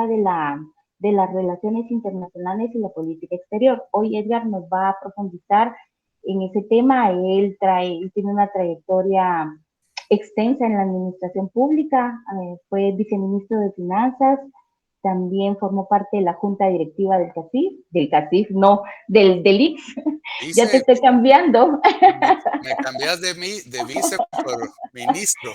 de las relaciones internacionales y la política exterior. Hoy Edgar nos va a profundizar en ese tema. Él tiene una trayectoria extensa en la administración pública, fue viceministro de Finanzas, también formó parte de la junta directiva del IX. Ya te Dice, estoy cambiando. me cambias de vice por ministro.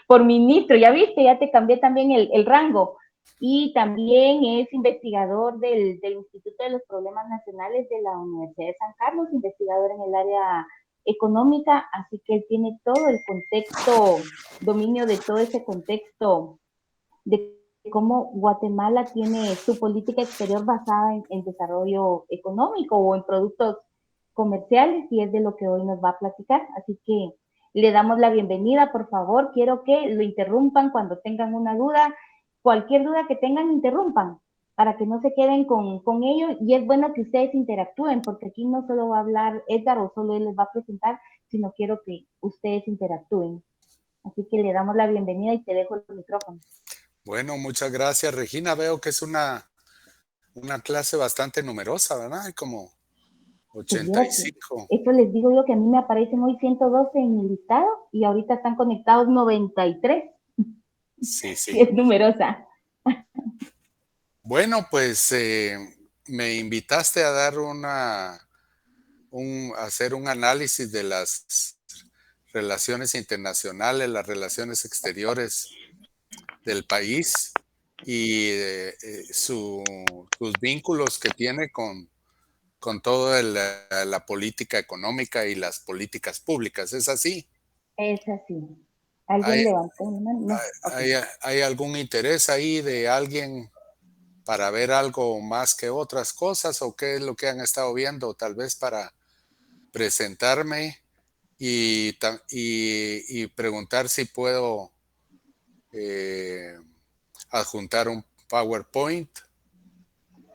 Por ministro, ya viste, ya te cambié también el rango. Y también es investigador del Instituto de los Problemas Nacionales de la Universidad de San Carlos, investigador en el área económica, así que él tiene todo el contexto, dominio de todo ese contexto de cómo Guatemala tiene su política exterior basada en desarrollo económico o en productos comerciales, y es de lo que hoy nos va a platicar. Así que le damos la bienvenida, por favor. Quiero que lo interrumpan cuando tengan una duda. Cualquier duda que tengan, interrumpan para que no se queden con ello. Y es bueno que ustedes interactúen, porque aquí no solo va a hablar Edgar o solo él les va a presentar, sino quiero que ustedes interactúen. Así que le damos la bienvenida y te dejo el micrófono. Bueno, muchas gracias, Regina. Veo que es una clase bastante numerosa, ¿verdad? Hay como 85. Eso les digo yo, que a mí me aparecen hoy 112 en mi listado y ahorita están conectados 93. Sí, Sí, sí. es numerosa. Bueno, pues me invitaste a dar hacer un análisis de las relaciones internacionales, las relaciones exteriores del país y sus vínculos que tiene con toda la política económica y las políticas públicas. ¿Es así? Es así. ¿Alguien ¿Hay, levantó una mano? No. Okay. hay algún interés ahí de alguien para ver algo más que otras cosas, o qué es lo que han estado viendo, tal vez para presentarme y preguntar si puedo adjuntar un PowerPoint? Sí,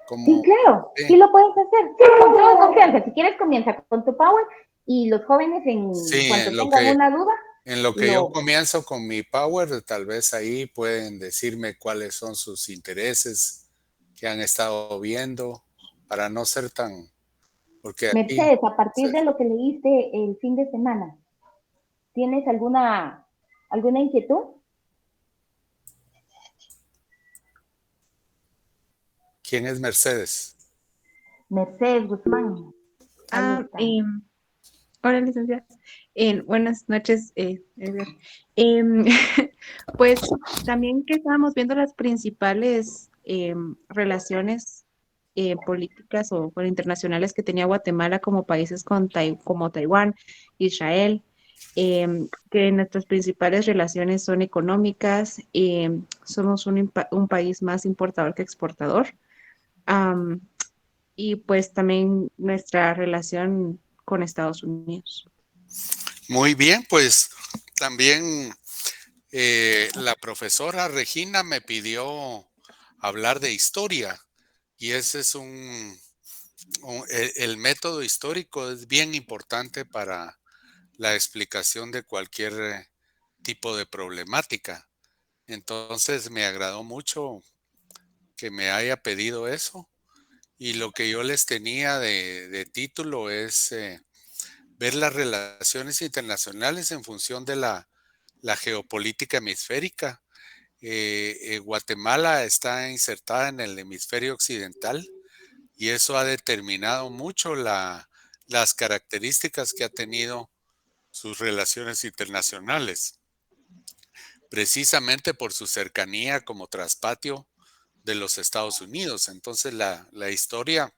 Como, claro, sí lo puedes hacer. Sí, con toda confianza. Si quieres, comienza con tu Power y los jóvenes, en sí, cuanto tengan una duda, en lo que yo lo... comienzo con mi Power, tal vez ahí pueden decirme cuáles son sus intereses que han estado viendo, para no ser tan, porque aquí, Mercedes, a partir de lo que leíste el fin de semana, ¿tienes alguna inquietud? ¿quién es Mercedes? Mercedes Guzmán. Ahí está. Hola, licenciada. Buenas noches, Edgar. Em, pues también que estábamos viendo las principales relaciones políticas o internacionales que tenía Guatemala como países como Taiwán, Israel, que nuestras principales relaciones son económicas. Somos un país más importador que exportador. Am, y pues también nuestra relación con Estados Unidos. Muy bien, pues también la profesora Regina me pidió hablar de historia, y ese es el método histórico es bien importante para la explicación de cualquier tipo de problemática. Entonces me agradó mucho que me haya pedido eso, y lo que yo les tenía de título es ver las relaciones internacionales en función de la geopolítica hemisférica. Guatemala está insertada en el hemisferio occidental, y eso ha determinado mucho las características que ha tenido sus relaciones internacionales, precisamente por su cercanía como traspatio de los Estados Unidos. Entonces la historia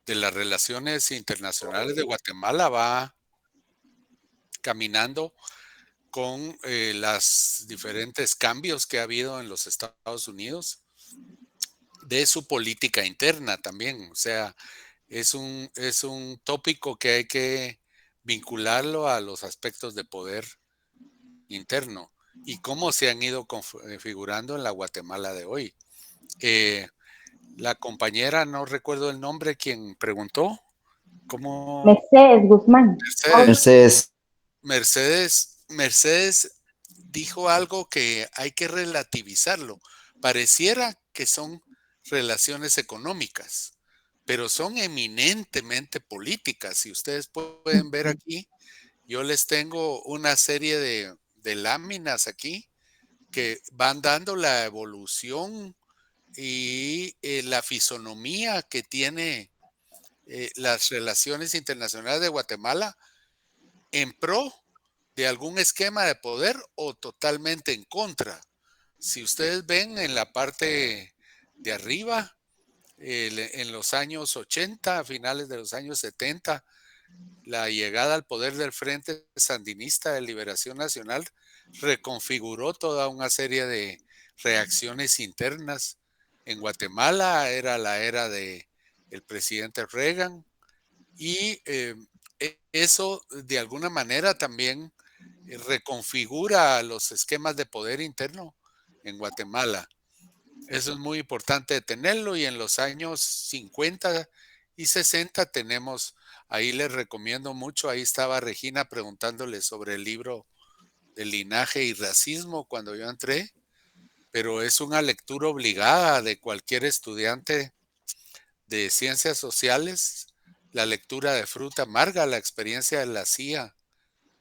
de las relaciones internacionales de Guatemala va caminando con los diferentes cambios que ha habido en los Estados Unidos, de su política interna también. O sea, es un tópico que hay que vincularlo a los aspectos de poder interno y cómo se han ido configurando en la Guatemala de hoy. La compañera, no recuerdo el nombre, quien preguntó, ¿cómo? Mercedes Guzmán. Mercedes. Mercedes. Mercedes dijo algo que hay que relativizarlo. Pareciera que son relaciones económicas, pero son eminentemente políticas. Si ustedes pueden ver aquí, yo les tengo una serie de láminas aquí que van dando la evolución y la fisonomía que tiene las relaciones internacionales de Guatemala en pro de algún esquema de poder o totalmente en contra. Si ustedes ven en la parte de arriba, en los años 80, a finales de los años 70, la llegada al poder del Frente Sandinista de Liberación Nacional reconfiguró toda una serie de reacciones internas. En Guatemala era la era de el presidente Reagan y eso de alguna manera también reconfigura los esquemas de poder interno en Guatemala. Eso es muy importante tenerlo y en los años 50 y 60 tenemos, ahí les recomiendo mucho, ahí estaba Regina preguntándole sobre el libro de Linaje y Racismo cuando yo entré, pero es una lectura obligada de cualquier estudiante de ciencias sociales, la lectura de Fruta Amarga, la experiencia de la CIA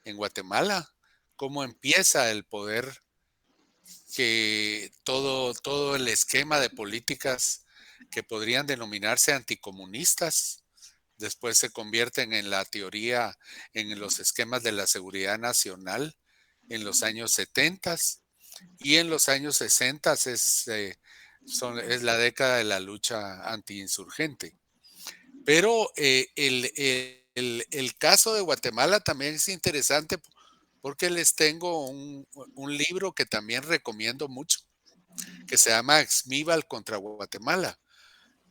en Guatemala, cómo empieza el poder, que todo el esquema de políticas que podrían denominarse anticomunistas, después se convierten en la teoría, en los esquemas de la seguridad nacional en los años 70 y en los años 60 es la década de la lucha antiinsurgente. Pero el caso de Guatemala también es interesante porque les tengo un libro que también recomiendo mucho, que se llama Exmíbal contra Guatemala.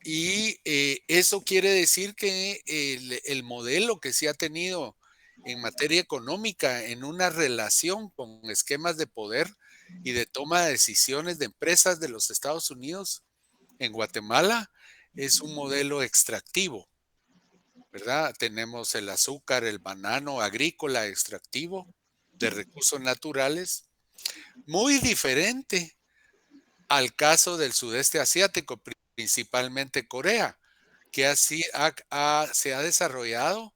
Y eso quiere decir que el modelo que se ha tenido en materia económica en una relación con esquemas de poder y de toma de decisiones de empresas de los Estados Unidos en Guatemala es un modelo extractivo, ¿verdad? Tenemos el azúcar, el banano agrícola extractivo de recursos naturales, muy diferente al caso del sudeste asiático, principalmente Corea, que así se ha desarrollado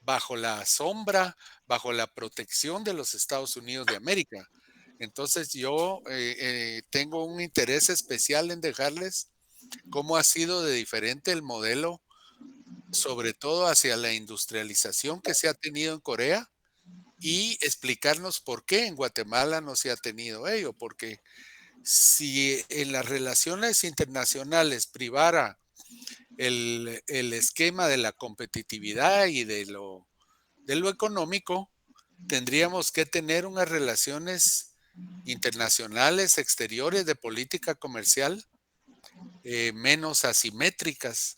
bajo la sombra, bajo la protección de los Estados Unidos de América. Entonces yo tengo un interés especial en dejarles cómo ha sido de diferente el modelo, sobre todo hacia la industrialización que se ha tenido en Corea y explicarnos por qué en Guatemala no se ha tenido ello, porque si en las relaciones internacionales privara el esquema de la competitividad y de lo económico, tendríamos que tener unas relaciones internacionales exteriores de política comercial menos asimétricas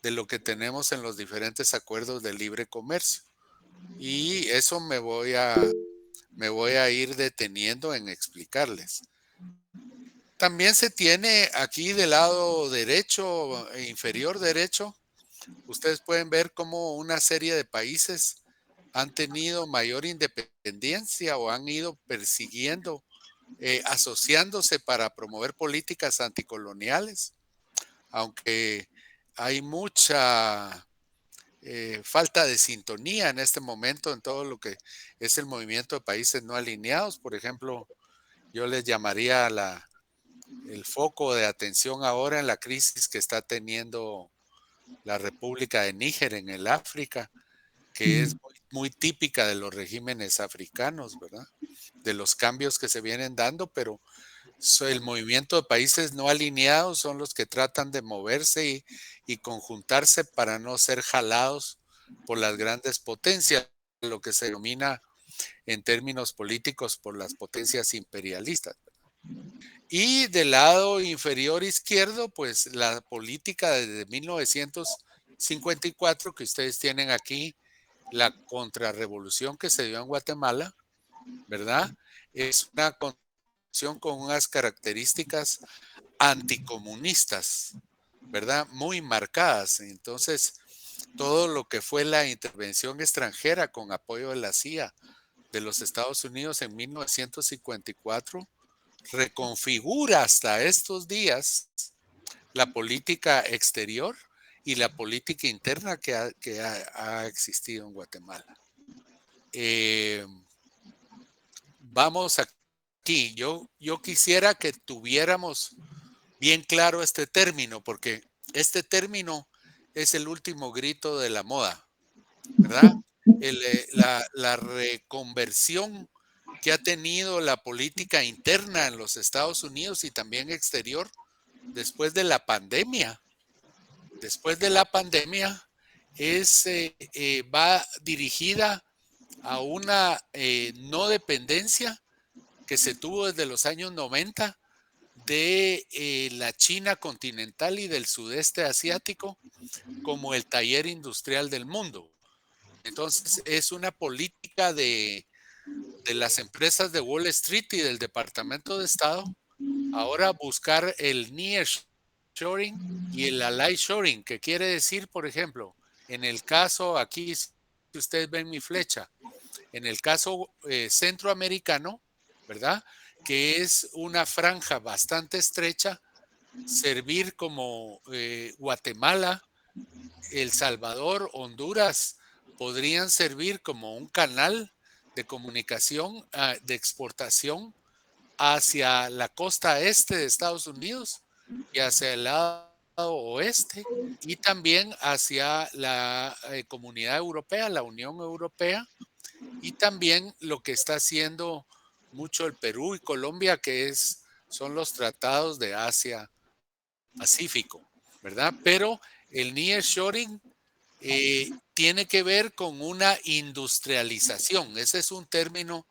de lo que tenemos en los diferentes acuerdos de libre comercio. Y eso me voy a ir deteniendo en explicarles. También se tiene aquí del lado derecho, inferior derecho, ustedes pueden ver cómo una serie de países han tenido mayor independencia o han ido persiguiendo, asociándose para promover políticas anticoloniales, aunque hay mucha falta de sintonía en este momento en todo lo que es el movimiento de países no alineados. Por ejemplo, yo les llamaría el foco de atención ahora en la crisis que está teniendo la República de Níger en el África, que es muy típica de los regímenes africanos, ¿verdad? De los cambios que se vienen dando, pero el movimiento de países no alineados son los que tratan de moverse y conjuntarse para no ser jalados por las grandes potencias, lo que se denomina en términos políticos por las potencias imperialistas. Y del lado inferior izquierdo, pues la política desde 1954 que ustedes tienen aquí, la contrarrevolución que se dio en Guatemala, ¿verdad? Es una constitución con unas características anticomunistas, ¿verdad? Muy marcadas. Entonces, todo lo que fue la intervención extranjera con apoyo de la CIA de los Estados Unidos en 1954 reconfigura hasta estos días la política exterior y la política interna que ha existido en Guatemala. Vamos aquí. Yo quisiera que tuviéramos bien claro este término, porque este término es el último grito de la moda, ¿verdad? La reconversión que ha tenido la política interna en los Estados Unidos y también exterior después de la pandemia. Después de la pandemia va dirigida a una no dependencia que se tuvo desde los años 90 de la China continental y del sudeste asiático como el taller industrial del mundo. Entonces es una política de las empresas de Wall Street y del Departamento de Estado ahora buscar el nearshoring y el ally-shoring, que quiere decir, por ejemplo, en el caso aquí, si ustedes ven mi flecha, en el caso centroamericano, ¿verdad? Que es una franja bastante estrecha, servir como Guatemala, El Salvador, Honduras, podrían servir como un canal de comunicación, de exportación hacia la costa este de Estados Unidos y hacia el lado oeste y también hacia la comunidad europea, la Unión Europea, y también lo que está haciendo mucho el Perú y Colombia, que son los tratados de Asia-Pacífico, ¿verdad? Pero el nearshoring tiene que ver con una industrialización. Ese es un término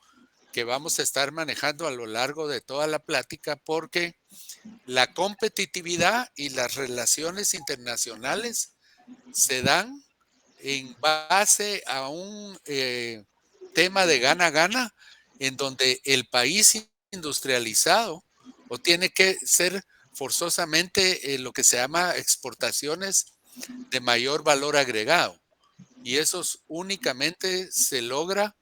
que vamos a estar manejando a lo largo de toda la plática, porque la competitividad y las relaciones internacionales se dan en base a un tema de gana-gana, en donde el país industrializado o tiene que ser forzosamente lo que se llama exportaciones de mayor valor agregado. Y eso únicamente se logra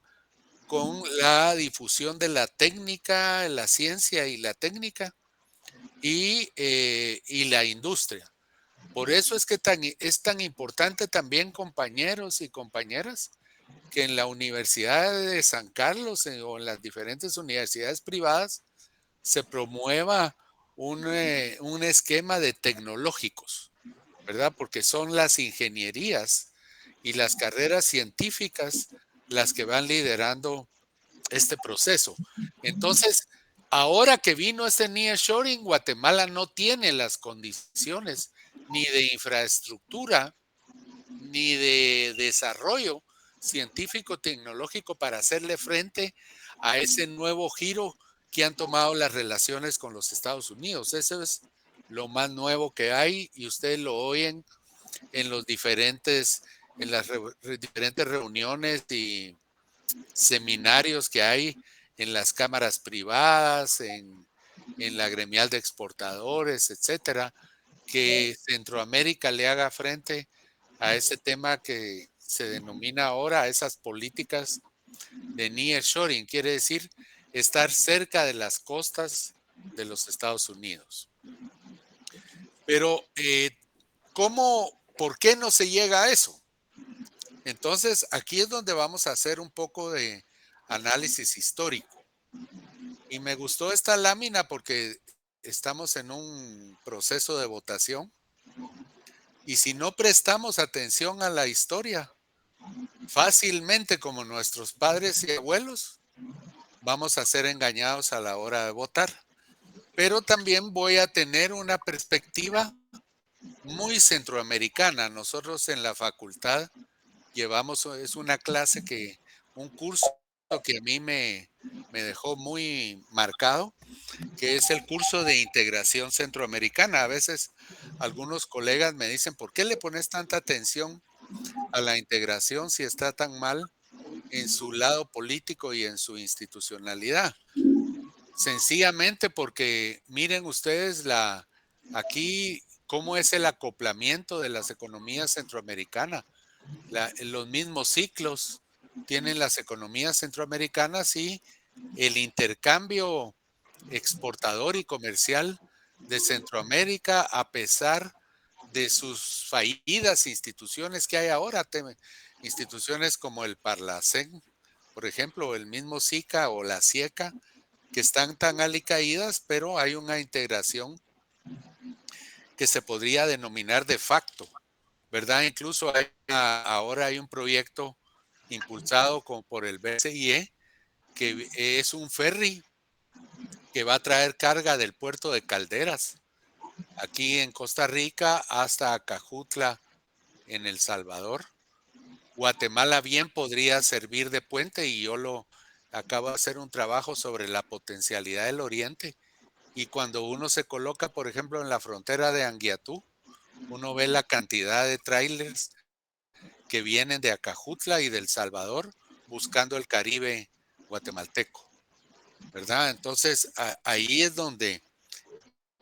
con la difusión de la técnica, la ciencia y la técnica y la industria. Por eso es que es tan importante también, compañeros y compañeras, que en la Universidad de San Carlos o en las diferentes universidades privadas se promueva un esquema de tecnológicos, ¿verdad? Porque son las ingenierías y las carreras científicas las que van liderando este proceso. Entonces, ahora que vino este nearshoring, Guatemala no tiene las condiciones ni de infraestructura ni de desarrollo científico-tecnológico para hacerle frente a ese nuevo giro que han tomado las relaciones con los Estados Unidos. Eso es lo más nuevo que hay y ustedes lo oyen en las diferentes reuniones y seminarios que hay en las cámaras privadas, en la gremial de exportadores, etcétera, que Centroamérica le haga frente a ese tema que se denomina ahora esas políticas de nearshoring, quiere decir estar cerca de las costas de los Estados Unidos. Pero, ¿por qué no se llega a eso? Entonces, aquí es donde vamos a hacer un poco de análisis histórico. Y me gustó esta lámina porque estamos en un proceso de votación. Y si no prestamos atención a la historia, fácilmente, como nuestros padres y abuelos, vamos a ser engañados a la hora de votar. Pero también voy a tener una perspectiva muy centroamericana. Nosotros en la facultad llevamos, es una clase un curso que a mí me dejó muy marcado, que es el curso de integración centroamericana. A veces algunos colegas me dicen, ¿por qué le pones tanta atención a la integración si está tan mal en su lado político y en su institucionalidad? Sencillamente porque miren ustedes aquí cómo es el acoplamiento de las economías centroamericanas, los mismos ciclos tienen las economías centroamericanas y el intercambio exportador y comercial de Centroamérica, a pesar de sus fallidas instituciones que hay ahora, instituciones como el Parlacén, por ejemplo, o el mismo SICA o la SIECA, que están tan alicaídas, pero hay una integración que se podría denominar de facto, ¿verdad? Incluso ahora hay un proyecto impulsado por el BCIE, que es un ferry que va a traer carga del puerto de Calderas, aquí en Costa Rica, hasta Acajutla, en El Salvador. Guatemala bien podría servir de puente, y yo acabo de hacer un trabajo sobre la potencialidad del oriente. Y cuando uno se coloca, por ejemplo, en la frontera de Anguiatú, uno ve la cantidad de trailers que vienen de Acajutla y del Salvador buscando el Caribe guatemalteco, ¿verdad? Entonces, ahí es donde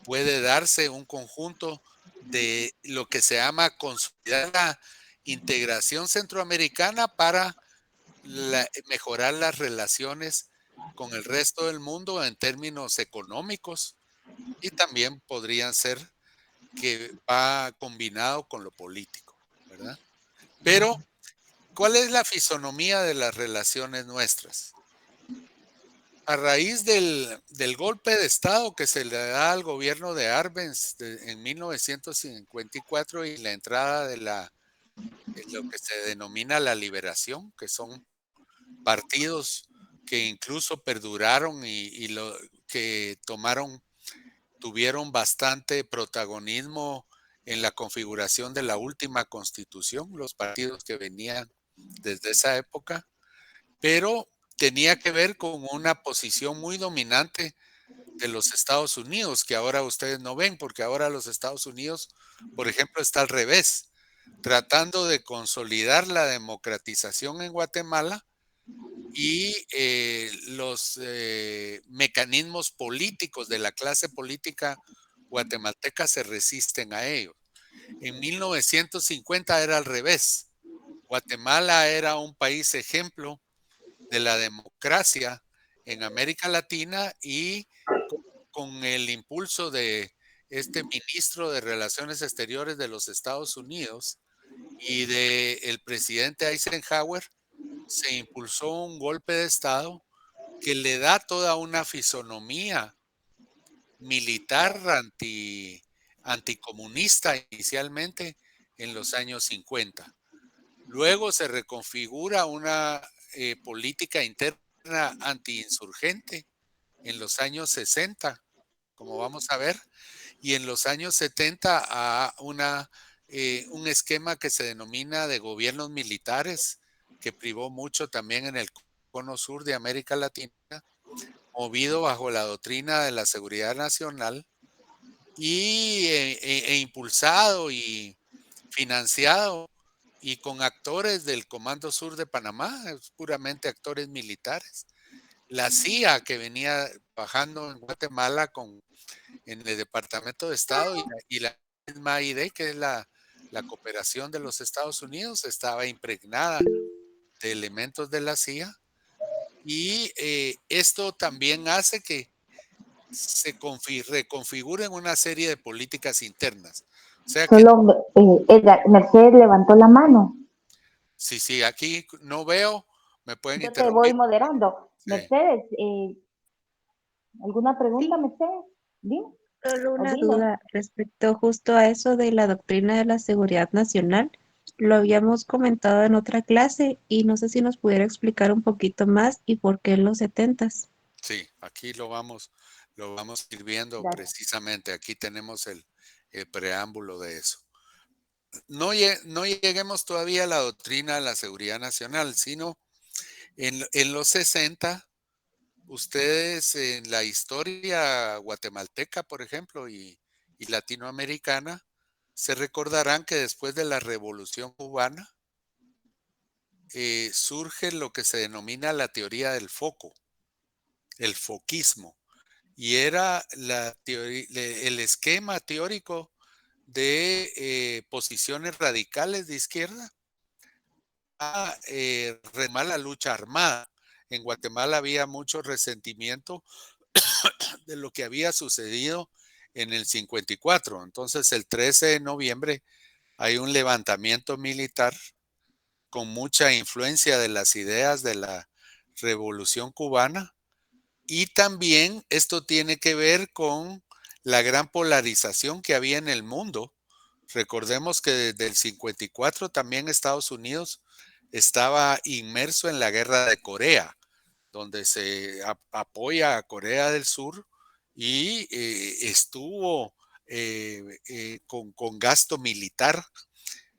puede darse un conjunto de lo que se llama consolidar la integración centroamericana para mejorar las relaciones con el resto del mundo en términos económicos, y también podrían ser que va combinado con lo político, ¿verdad? Pero, ¿cuál es la fisonomía de las relaciones nuestras? A raíz del golpe de Estado que se le da al gobierno de Arbenz en 1954 y la entrada de lo que se denomina la liberación, que son partidos que incluso perduraron y lo que tuvieron bastante protagonismo en la configuración de la última constitución, los partidos que venían desde esa época, pero tenía que ver con una posición muy dominante de los Estados Unidos, que ahora ustedes no ven, porque ahora los Estados Unidos, por ejemplo, está al revés, tratando de consolidar la democratización en Guatemala, y los mecanismos políticos de la clase política guatemalteca se resisten a ello. En 1950 era al revés. Guatemala era un país ejemplo de la democracia en América Latina, y con el impulso de este ministro de Relaciones Exteriores de los Estados Unidos y del presidente Eisenhower, se impulsó un golpe de Estado que le da toda una fisonomía militar anticomunista inicialmente en los años 50. Luego se reconfigura una política interna antiinsurgente en los años 60, como vamos a ver, y en los años 70 a un esquema que se denomina de gobiernos militares, que privó mucho también en el cono sur de América Latina, movido bajo la doctrina de la seguridad nacional e impulsado y financiado y con actores del Comando Sur de Panamá, puramente actores militares. La CIA, que venía bajando en Guatemala en el Departamento de Estado, y la misma ID, que es la cooperación de los Estados Unidos, estaba impregnada de elementos de la CIA, y esto también hace que se reconfiguren una serie de políticas internas. O sea que, Solo Mercedes levantó la mano. sí, aquí no veo, me pueden Yo te voy interrumpir. moderando. Sí. Mercedes, ¿alguna pregunta, Sí, Mercedes? Dime solo o una dime. duda respecto justo a eso de la doctrina de la seguridad nacional. Lo habíamos comentado en otra clase y no sé si nos pudiera explicar un poquito más y por qué en los setentas. Sí, aquí lo vamos a ir viendo Gracias. precisamente. Aquí tenemos el preámbulo de eso. No lleguemos todavía a la doctrina de la seguridad nacional, sino en los 60, ustedes en la historia guatemalteca, por ejemplo, y latinoamericana, se recordarán que después de la Revolución Cubana surge lo que se denomina la teoría del foco, el foquismo. Y era el esquema teórico de posiciones radicales de izquierda retomar la lucha armada. En Guatemala había mucho resentimiento de lo que había sucedido en el 54. Entonces, el 13 de noviembre hay un levantamiento militar con mucha influencia de las ideas de la Revolución Cubana, y también esto tiene que ver con la gran polarización que había en el mundo. Recordemos que desde el 54 también Estados Unidos estaba inmerso en la guerra de Corea, donde se apoya a Corea del Sur y estuvo con gasto militar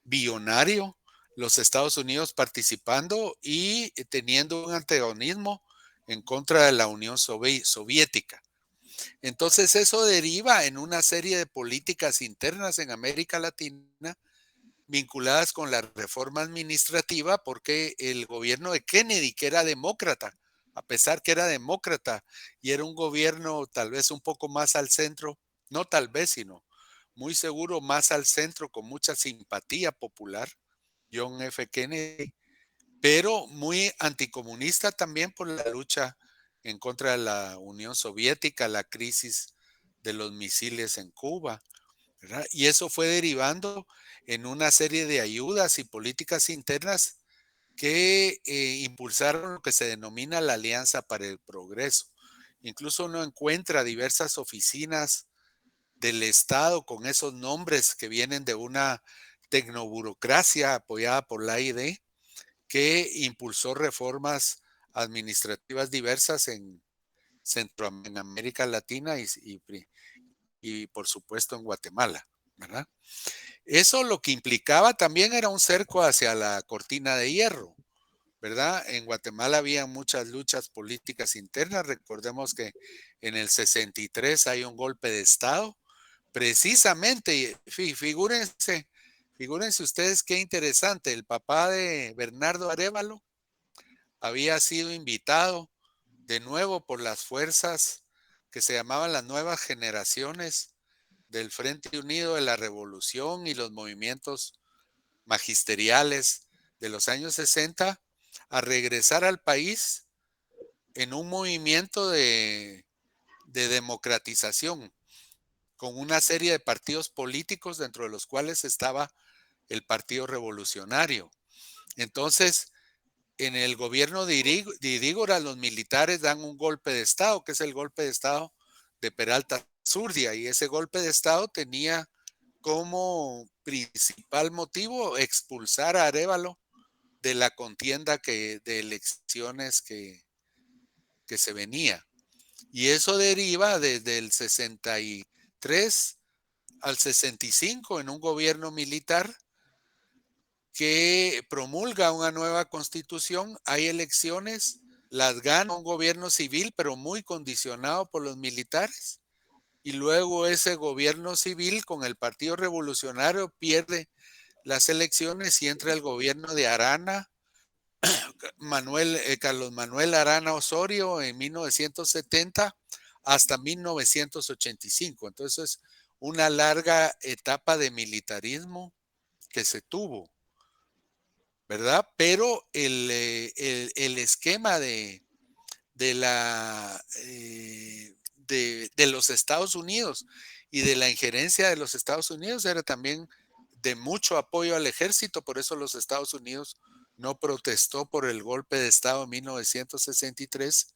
billonario los Estados Unidos participando y teniendo un antagonismo en contra de la Unión Soviética. Entonces eso deriva en una serie de políticas internas en América Latina vinculadas con la reforma administrativa, porque el gobierno de Kennedy, que era demócrata, a pesar que era demócrata y era un gobierno tal vez un poco más al centro, no tal vez, sino muy seguro más al centro, con mucha simpatía popular, John F. Kennedy, pero muy anticomunista también por la lucha en contra de la Unión Soviética, la crisis de los misiles en Cuba, ¿verdad? Y eso fue derivando en una serie de ayudas y políticas internas que impulsaron lo que se denomina la Alianza para el Progreso. Incluso uno encuentra diversas oficinas del Estado con esos nombres que vienen de una tecnoburocracia apoyada por la AID, que impulsó reformas administrativas diversas en en América Latina y por supuesto en Guatemala, ¿verdad? Eso lo que implicaba también era un cerco hacia la cortina de hierro, ¿verdad? En Guatemala había muchas luchas políticas internas. Recordemos que en el 63 hay un golpe de Estado. Precisamente, figúrense ustedes qué interesante, el papá de Bernardo Arévalo había sido invitado de nuevo por las fuerzas que se llamaban las nuevas generaciones del Frente Unido de la Revolución y los movimientos magisteriales de los años 60 a regresar al país en un movimiento de democratización, con una serie de partidos políticos dentro de los cuales estaba el Partido Revolucionario. Entonces, en el gobierno de Idígora, los militares dan un golpe de Estado, que es el golpe de Estado de Peralta Zurdia, y ese golpe de Estado tenía como principal motivo expulsar a Arévalo de la contienda de elecciones que se venía. Y eso deriva desde el 63 al 65 en un gobierno militar que promulga una nueva constitución. Hay elecciones, las gana un gobierno civil, pero muy condicionado por los militares. Y luego ese gobierno civil con el Partido Revolucionario pierde las elecciones y entra el gobierno de Arana, Carlos Manuel Arana Osorio en 1970 hasta 1985. Entonces, una larga etapa de militarismo que se tuvo, ¿verdad? Pero el esquema de los Estados Unidos y de la injerencia de los Estados Unidos era también de mucho apoyo al ejército. Por eso los Estados Unidos no protestó por el golpe de Estado en 1963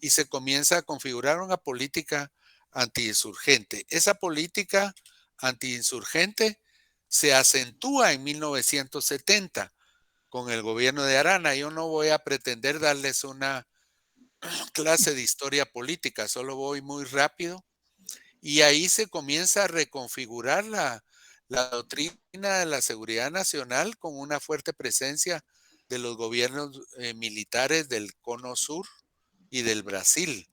y se comienza a configurar una política antiinsurgente. Esa política antiinsurgente se acentúa en 1970 con el gobierno de Arana. Yo no voy a pretender darles una clase de historia política, solo voy muy rápido. Y ahí se comienza a reconfigurar la doctrina de la seguridad nacional con una fuerte presencia de los gobiernos militares del Cono Sur y del Brasil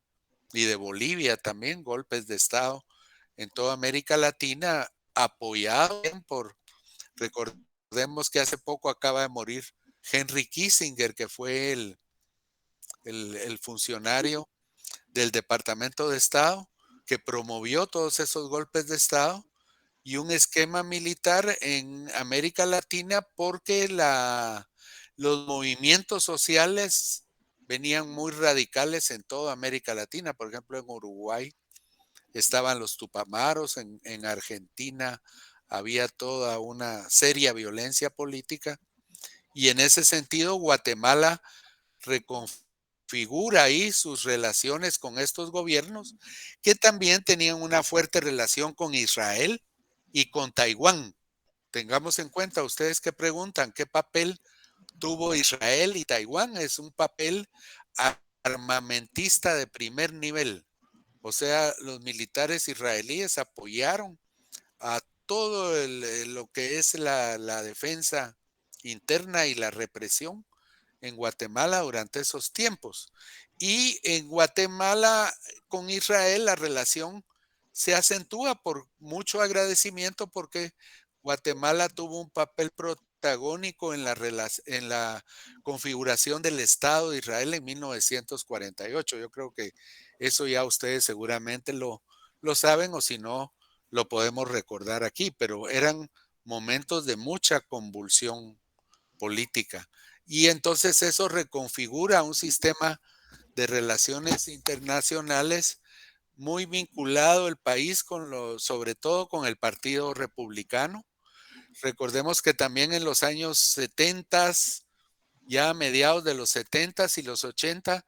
y de Bolivia también, golpes de Estado en toda América Latina, apoyado por, recordemos que hace poco acaba de morir Henry Kissinger, que fue el funcionario del Departamento de Estado que promovió todos esos golpes de Estado y un esquema militar en América Latina, porque Los movimientos sociales venían muy radicales en toda América Latina. Por ejemplo, en Uruguay estaban los Tupamaros, en Argentina había toda una seria violencia política, y en ese sentido Guatemala reconfigura ahí sus relaciones con estos gobiernos, que también tenían una fuerte relación con Israel y con Taiwán. Tengamos en cuenta, ustedes que preguntan, ¿qué papel tuvo Israel y Taiwán? Es un papel armamentista de primer nivel. O sea, los militares israelíes apoyaron a todo lo que es la defensa interna y la represión en Guatemala durante esos tiempos. Y en Guatemala con Israel la relación se acentúa por mucho agradecimiento, porque Guatemala tuvo un papel protagónico en la configuración del Estado de Israel en 1948. Yo creo que eso ya ustedes seguramente lo saben, o si no, lo podemos recordar aquí, pero eran momentos de mucha convulsión política. Y entonces eso reconfigura un sistema de relaciones internacionales muy vinculado el país sobre todo con el Partido Republicano. Recordemos que también en los años 70, ya a mediados de los 70 y los 80,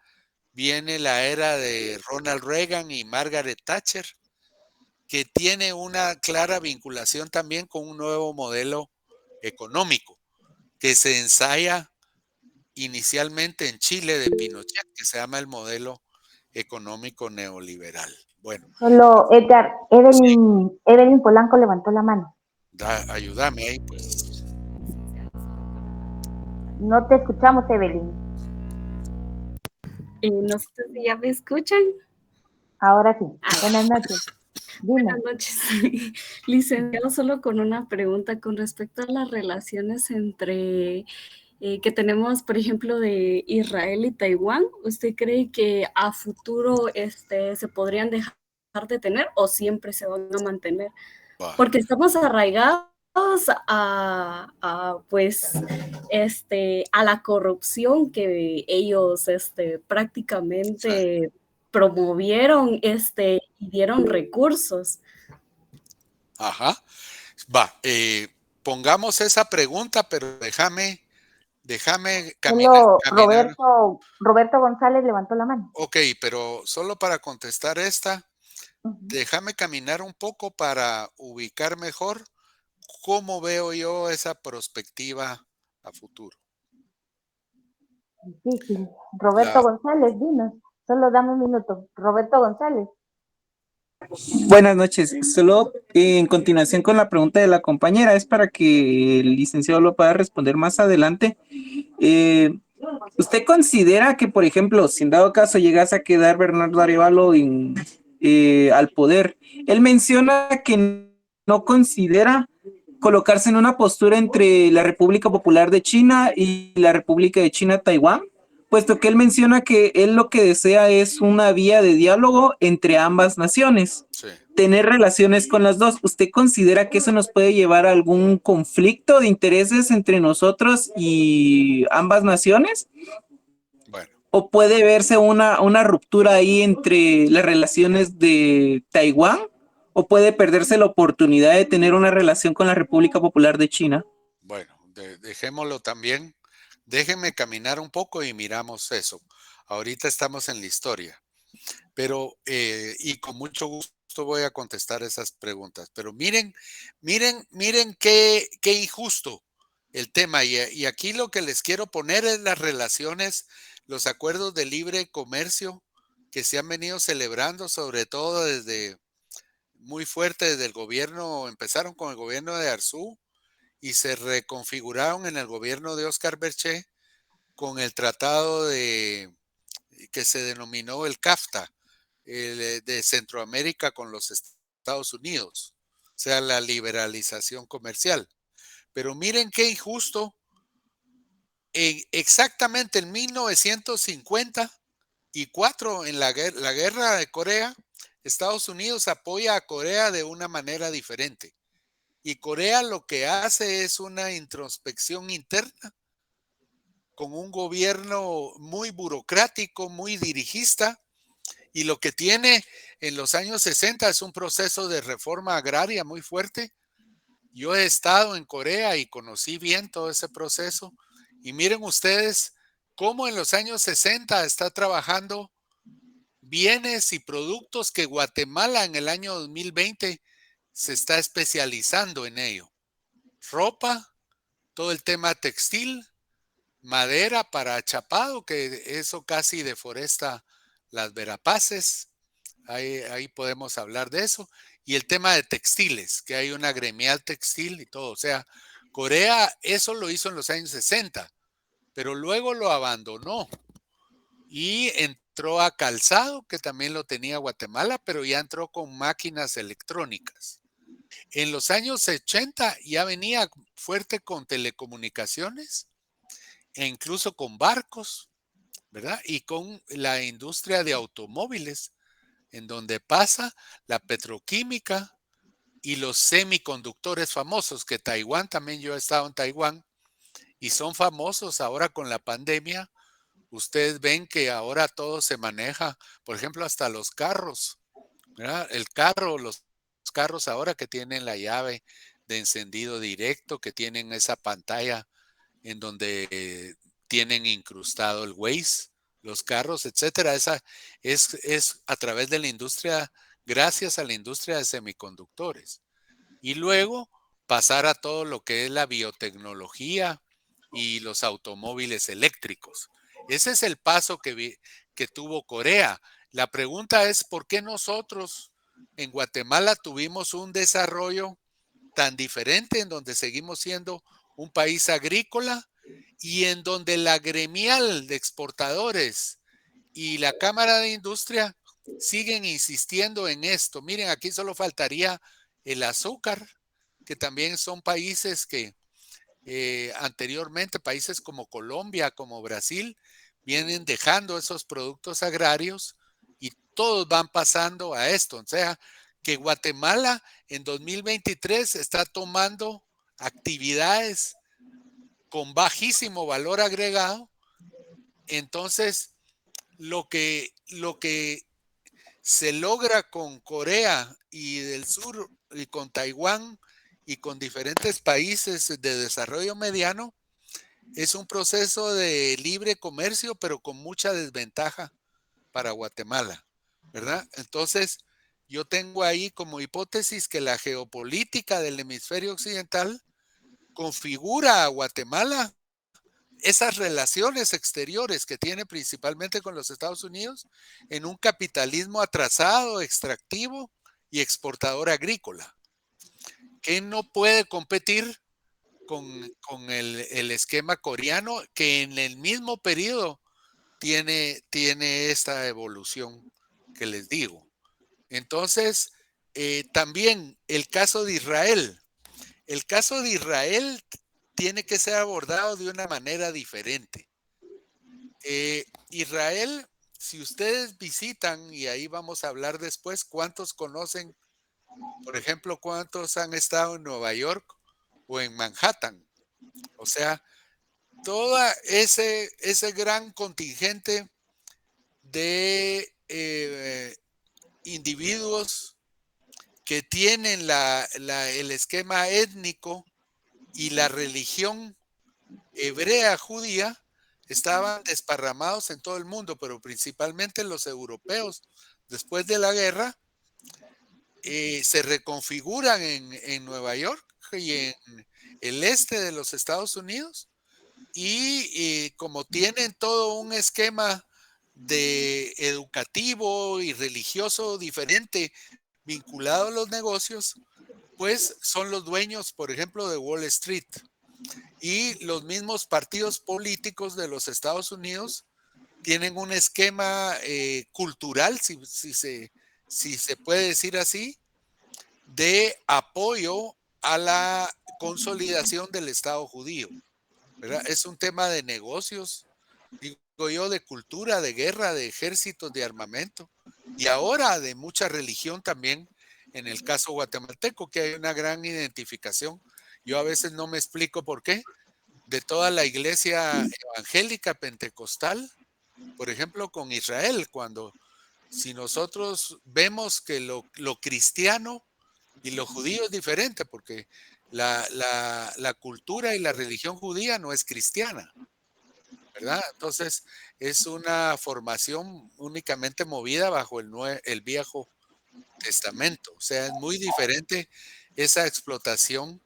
viene la era de Ronald Reagan y Margaret Thatcher, que tiene una clara vinculación también con un nuevo modelo económico que se ensaya inicialmente en Chile de Pinochet, que se llama el modelo económico neoliberal. Bueno, Solo Edgar, sí, Evelyn Polanco levantó la mano. ayúdame ahí, pues. No te escuchamos, Evelyn. No sé si ya me escuchan. Ahora sí. Buenas noches. Buenas noches. Licenciado, solo con una pregunta con respecto a las relaciones entre que tenemos, por ejemplo, de Israel y Taiwán. ¿Usted cree que a futuro se podrían dejar de tener o siempre se van a mantener? Porque estamos arraigados pues, a la corrupción que ellos prácticamente promovieron y dieron recursos. Ajá. Pongamos esa pregunta, pero déjame Solo caminar. Roberto González levantó la mano. Ok, pero solo para contestar esta, déjame caminar un poco para ubicar mejor cómo veo yo esa perspectiva a futuro. Difícil. Roberto González, dinos. Solo dame un minuto. Roberto González. Buenas noches. Solo en continuación con la pregunta de la compañera, es para que el licenciado lo pueda responder más adelante. ¿Usted considera que, por ejemplo, si en dado caso llegase a quedar Bernardo Arévalo al poder, él menciona que no considera colocarse en una postura entre la República Popular de China y la República de China-Taiwán, puesto que él menciona que él lo que desea es una vía de diálogo entre ambas naciones, sí, tener relaciones con las dos? ¿Usted considera que eso nos puede llevar a algún conflicto de intereses entre nosotros y ambas naciones? Bueno. ¿O puede verse una ruptura ahí entre las relaciones de Taiwán? ¿O puede perderse la oportunidad de tener una relación con la República Popular de China? Bueno, dejémoslo también. Déjenme caminar un poco y miramos eso. Ahorita estamos en la historia, pero y con mucho gusto voy a contestar esas preguntas. Pero miren qué injusto el tema. Y aquí lo que les quiero poner es las relaciones, los acuerdos de libre comercio que se han venido celebrando, sobre todo muy fuerte desde el gobierno. Empezaron con el gobierno de Arzú y se reconfiguraron en el gobierno de Óscar Berché con el tratado que se denominó el CAFTA, de Centroamérica con los Estados Unidos, o sea, la liberalización comercial. Pero miren qué injusto, exactamente en 1954, en la guerra de Corea, Estados Unidos apoya a Corea de una manera diferente. Y Corea lo que hace es una introspección interna con un gobierno muy burocrático, muy dirigista, y lo que tiene en los años 60 es un proceso de reforma agraria muy fuerte. Yo he estado en Corea y conocí bien todo ese proceso. Y miren ustedes cómo en los años 60 está trabajando bienes y productos que Guatemala en el año 2020 se está especializando en ello. Ropa, todo el tema textil, madera para chapado, que eso casi deforesta las Verapaces. Ahí podemos hablar de eso. Y el tema de textiles, que hay una gremial textil y todo. O sea, Corea eso lo hizo en los años 60, pero luego lo abandonó y entró a calzado, que también lo tenía Guatemala, pero ya entró con máquinas electrónicas. En los años 80 ya venía fuerte con telecomunicaciones e incluso con barcos, ¿verdad? Y con la industria de automóviles, en donde pasa la petroquímica y los semiconductores famosos, que Taiwán también, yo he estado en Taiwán, y son famosos ahora con la pandemia. Ustedes ven que ahora todo se maneja, por ejemplo, hasta los carros, ¿verdad? Los carros ahora que tienen la llave de encendido directo, que tienen esa pantalla en donde tienen incrustado el Waze, los carros, etcétera. Esa es a través de la industria, gracias a la industria de semiconductores. Y luego pasar a todo lo que es la biotecnología y los automóviles eléctricos. Ese es el paso que tuvo Corea. La pregunta es, ¿por qué nosotros en Guatemala tuvimos un desarrollo tan diferente, en donde seguimos siendo un país agrícola y en donde la gremial de exportadores y la Cámara de Industria siguen insistiendo en esto? Miren, aquí solo faltaría el azúcar, que también son países que anteriormente, países como Colombia, como Brasil, vienen dejando esos productos agrarios y todos van pasando a esto. O sea, que Guatemala en 2023 está tomando actividades con bajísimo valor agregado. Entonces, lo que se logra con Corea y del Sur y con Taiwán y con diferentes países de desarrollo mediano es un proceso de libre comercio, pero con mucha desventaja para Guatemala, ¿verdad? Entonces, yo tengo ahí como hipótesis que la geopolítica del hemisferio occidental configura a Guatemala, esas relaciones exteriores que tiene principalmente con los Estados Unidos, en un capitalismo atrasado, extractivo y exportador agrícola, que no puede competir con el esquema coreano, que en el mismo periodo tiene esta evolución que les digo. Entonces, también el caso de Israel. El caso de Israel tiene que ser abordado de una manera diferente. Israel, si ustedes visitan, y ahí vamos a hablar después, ¿cuántos conocen, por ejemplo, cuántos han estado en Nueva York o en Manhattan? O sea, todo ese gran contingente de individuos que tienen el esquema étnico y la religión hebrea judía estaban desparramados en todo el mundo, pero principalmente los europeos, después de la guerra, se reconfiguran en Nueva York y en el este de los Estados Unidos, y como tienen todo un esquema de educativo y religioso diferente vinculado a los negocios, pues son los dueños, por ejemplo, de Wall Street. Y los mismos partidos políticos de los Estados Unidos tienen un esquema cultural, si se puede decir así, de apoyo a la consolidación del Estado judío, ¿verdad? Es un tema de negocios, digo yo, de cultura, de guerra, de ejércitos, de armamento, y ahora de mucha religión también, en el caso guatemalteco, que hay una gran identificación. Yo a veces no me explico por qué, de toda la iglesia evangélica pentecostal, por ejemplo, con Israel, cuando si nosotros vemos que lo cristiano y lo judío es diferente, porque la cultura y la religión judía no es cristiana, ¿verdad? Entonces, es una formación únicamente movida bajo el Viejo Testamento. O sea, es muy diferente esa explotación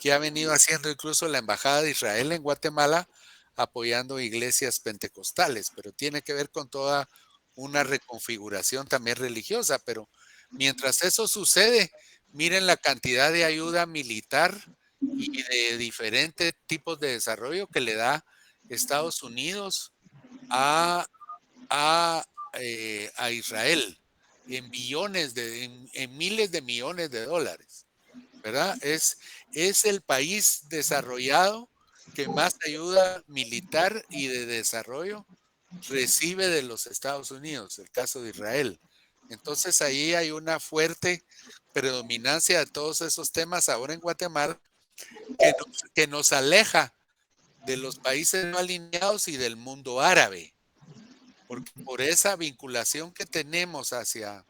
que ha venido haciendo incluso la Embajada de Israel en Guatemala, apoyando iglesias pentecostales, pero tiene que ver con toda una reconfiguración también religiosa. Pero mientras eso sucede, miren la cantidad de ayuda militar y de diferentes tipos de desarrollo que le da Estados Unidos a, a Israel en billones, en miles de millones de dólares, ¿verdad? Es el país desarrollado que más ayuda militar y de desarrollo recibe de los Estados Unidos, el caso de Israel. Entonces ahí hay una fuerte predominancia de todos esos temas ahora en Guatemala que nos aleja de los países no alineados y del mundo árabe, porque por esa vinculación que tenemos hacia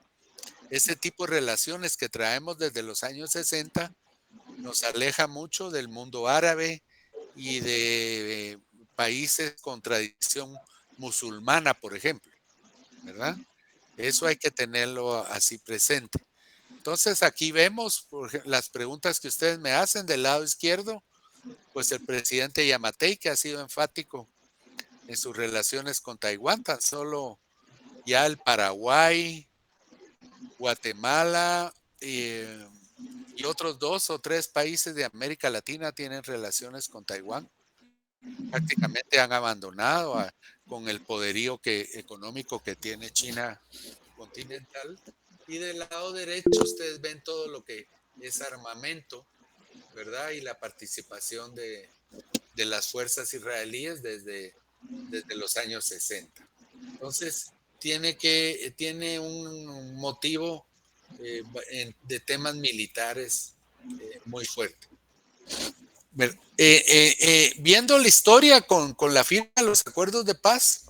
ese tipo de relaciones que traemos desde los años 60, nos aleja mucho del mundo árabe y de países con tradición musulmana, por ejemplo, ¿verdad? Eso hay que tenerlo así presente. Entonces aquí vemos las preguntas que ustedes me hacen del lado izquierdo, pues el presidente Yamatei, que ha sido enfático en sus relaciones con Taiwán, tan solo ya el Paraguay, Guatemala y otros 2 o 3 países de América Latina tienen relaciones con Taiwán. Prácticamente han abandonado con el poderío económico que tiene China continental. Y del lado derecho ustedes ven todo lo que es armamento, ¿verdad? Y la participación de las fuerzas israelíes desde los años 60. Entonces, tiene un motivo de temas militares muy fuerte. Viendo la historia con la firma de los acuerdos de paz,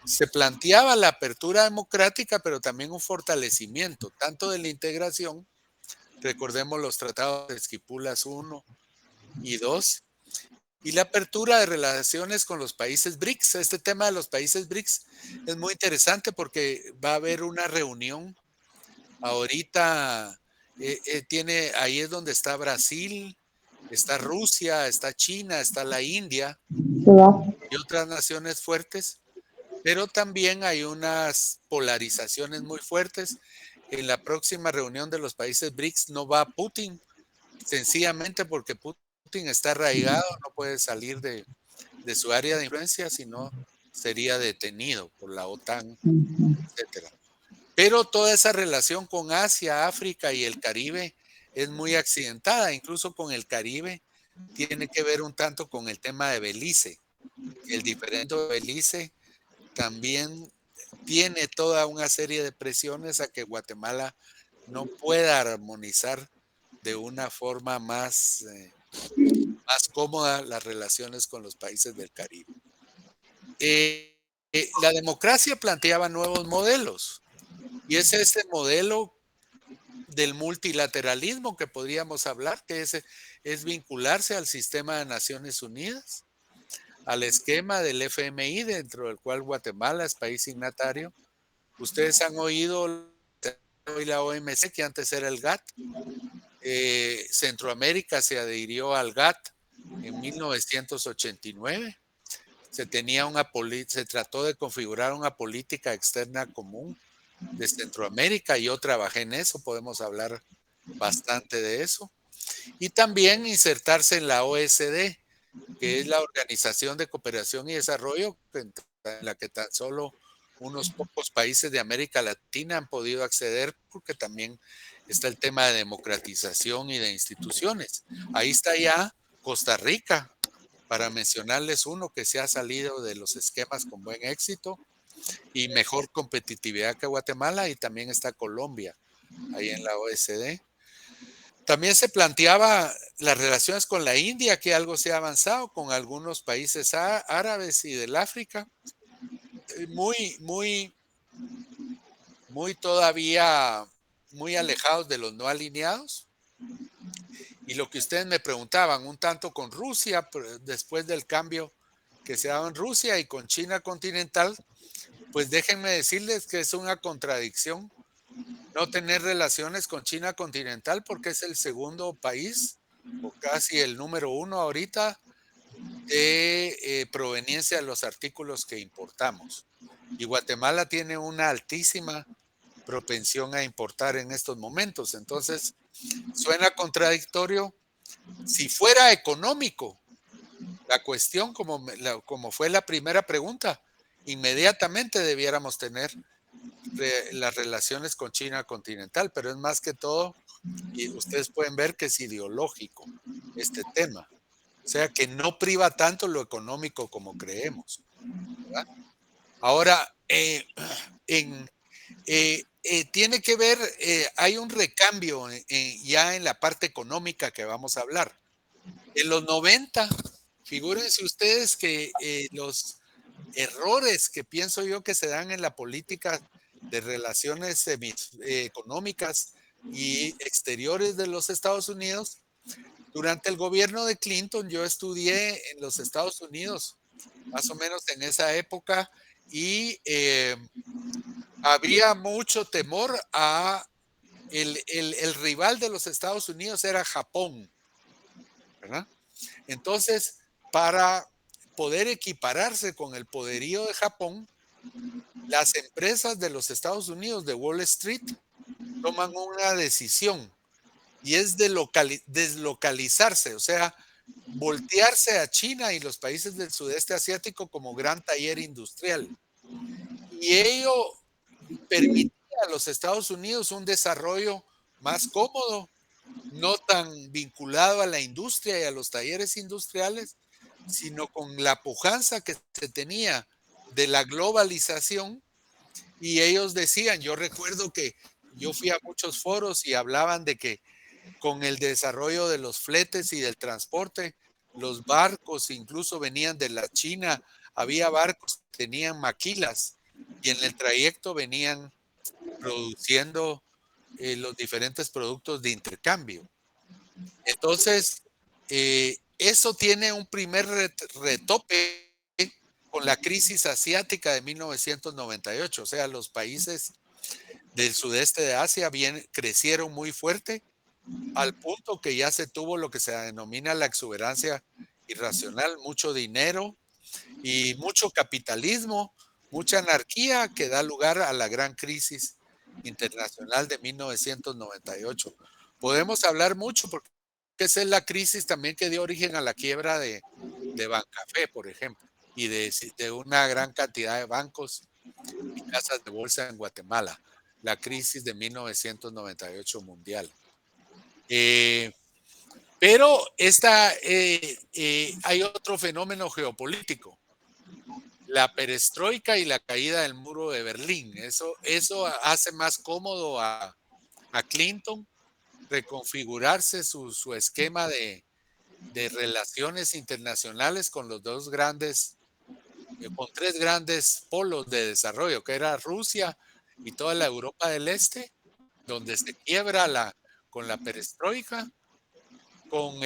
se planteaba la apertura democrática, pero también un fortalecimiento, tanto de la integración, recordemos los tratados de Esquipulas 1 y 2, y la apertura de relaciones con los países BRICS. Este tema de los países BRICS es muy interesante porque va a haber una reunión ahorita, ahí es donde está Brasil, está Rusia, está China, está la India y otras naciones fuertes, pero también hay unas polarizaciones muy fuertes. En la próxima reunión de los países BRICS no va Putin, sencillamente porque Putin está arraigado, no puede salir de su área de influencia, sino sería detenido por la OTAN, etcétera. Pero toda esa relación con Asia, África y el Caribe es muy accidentada, incluso con el Caribe tiene que ver un tanto con el tema de Belice. El diferendo de Belice también tiene toda una serie de presiones a que Guatemala no pueda armonizar de una forma más cómoda las relaciones con los países del Caribe. La democracia planteaba nuevos modelos y es este modelo del multilateralismo que podríamos hablar, que es vincularse al sistema de Naciones Unidas, al esquema del FMI, dentro del cual Guatemala es país signatario. Ustedes han oído hoy la OMC, que antes era el GATT. Centroamérica se adhirió al GATT en 1989. Se trató de configurar una política externa común de Centroamérica. Yo trabajé en eso, podemos hablar bastante de eso. Y también insertarse en la OSD, que es la Organización de Cooperación y Desarrollo, en la que tan solo unos pocos países de América Latina han podido acceder, porque también está el tema de democratización y de instituciones. Ahí está ya Costa Rica, para mencionarles uno que se ha salido de los esquemas con buen éxito y mejor competitividad que Guatemala, y también está Colombia, ahí en la OSD. También se planteaba las relaciones con la India, que algo se ha avanzado, con algunos países árabes y del África, muy, muy, muy todavía muy alejados de los no alineados. Y lo que ustedes me preguntaban, un tanto con Rusia, después del cambio que se ha dado en Rusia, y con China continental, pues déjenme decirles que es una contradicción no tener relaciones con China continental, porque es el segundo país, o casi el número 1 ahorita, de proveniencia de los artículos que importamos. Y Guatemala tiene una altísima propensión a importar en estos momentos. Entonces, suena contradictorio. Si fuera económico, la cuestión, como fue la primera pregunta, inmediatamente debiéramos tener las relaciones con China continental, pero es más que todo, y ustedes pueden ver que es ideológico este tema. O sea, que no priva tanto lo económico como creemos, ¿verdad? Ahora, tiene que ver, hay un recambio ya en la parte económica que vamos a hablar. En los 90, figúrense ustedes que los errores que pienso yo que se dan en la política de relaciones económicas y exteriores de los Estados Unidos, durante el gobierno de Clinton yo estudié en los Estados Unidos, más o menos en esa época, y había mucho temor a el rival de los Estados Unidos era Japón, ¿verdad? Entonces, para poder equipararse con el poderío de Japón, las empresas de los Estados Unidos de Wall Street toman una decisión y es deslocalizarse, o sea, voltearse a China y los países del sudeste asiático como gran taller industrial. Y ello permitía a los Estados Unidos un desarrollo más cómodo, no tan vinculado a la industria y a los talleres industriales, sino con la pujanza que se tenía de la globalización. Y ellos decían, yo recuerdo que yo fui a muchos foros y hablaban de que con el desarrollo de los fletes y del transporte, los barcos incluso venían de la China, había barcos que tenían maquilas y en el trayecto venían produciendo los diferentes productos de intercambio. Entonces, eso tiene un primer retope con la crisis asiática de 1998, o sea, los países del sudeste de Asia crecieron muy fuerte al punto que ya se tuvo lo que se denomina la exuberancia irracional, mucho dinero y mucho capitalismo, mucha anarquía que da lugar a la gran crisis internacional de 1998. Podemos hablar mucho porque esa es la crisis también que dio origen a la quiebra de Bancafé, por ejemplo, y de una gran cantidad de bancos y casas de bolsa en Guatemala, la crisis de 1998 mundial. Pero hay otro fenómeno geopolítico, la perestroika y la caída del muro de Berlín. Eso hace más cómodo a Clinton reconfigurarse su esquema de relaciones internacionales con los dos grandes, con tres grandes polos de desarrollo, que era Rusia y toda la Europa del Este, donde se quiebra con la perestroika, con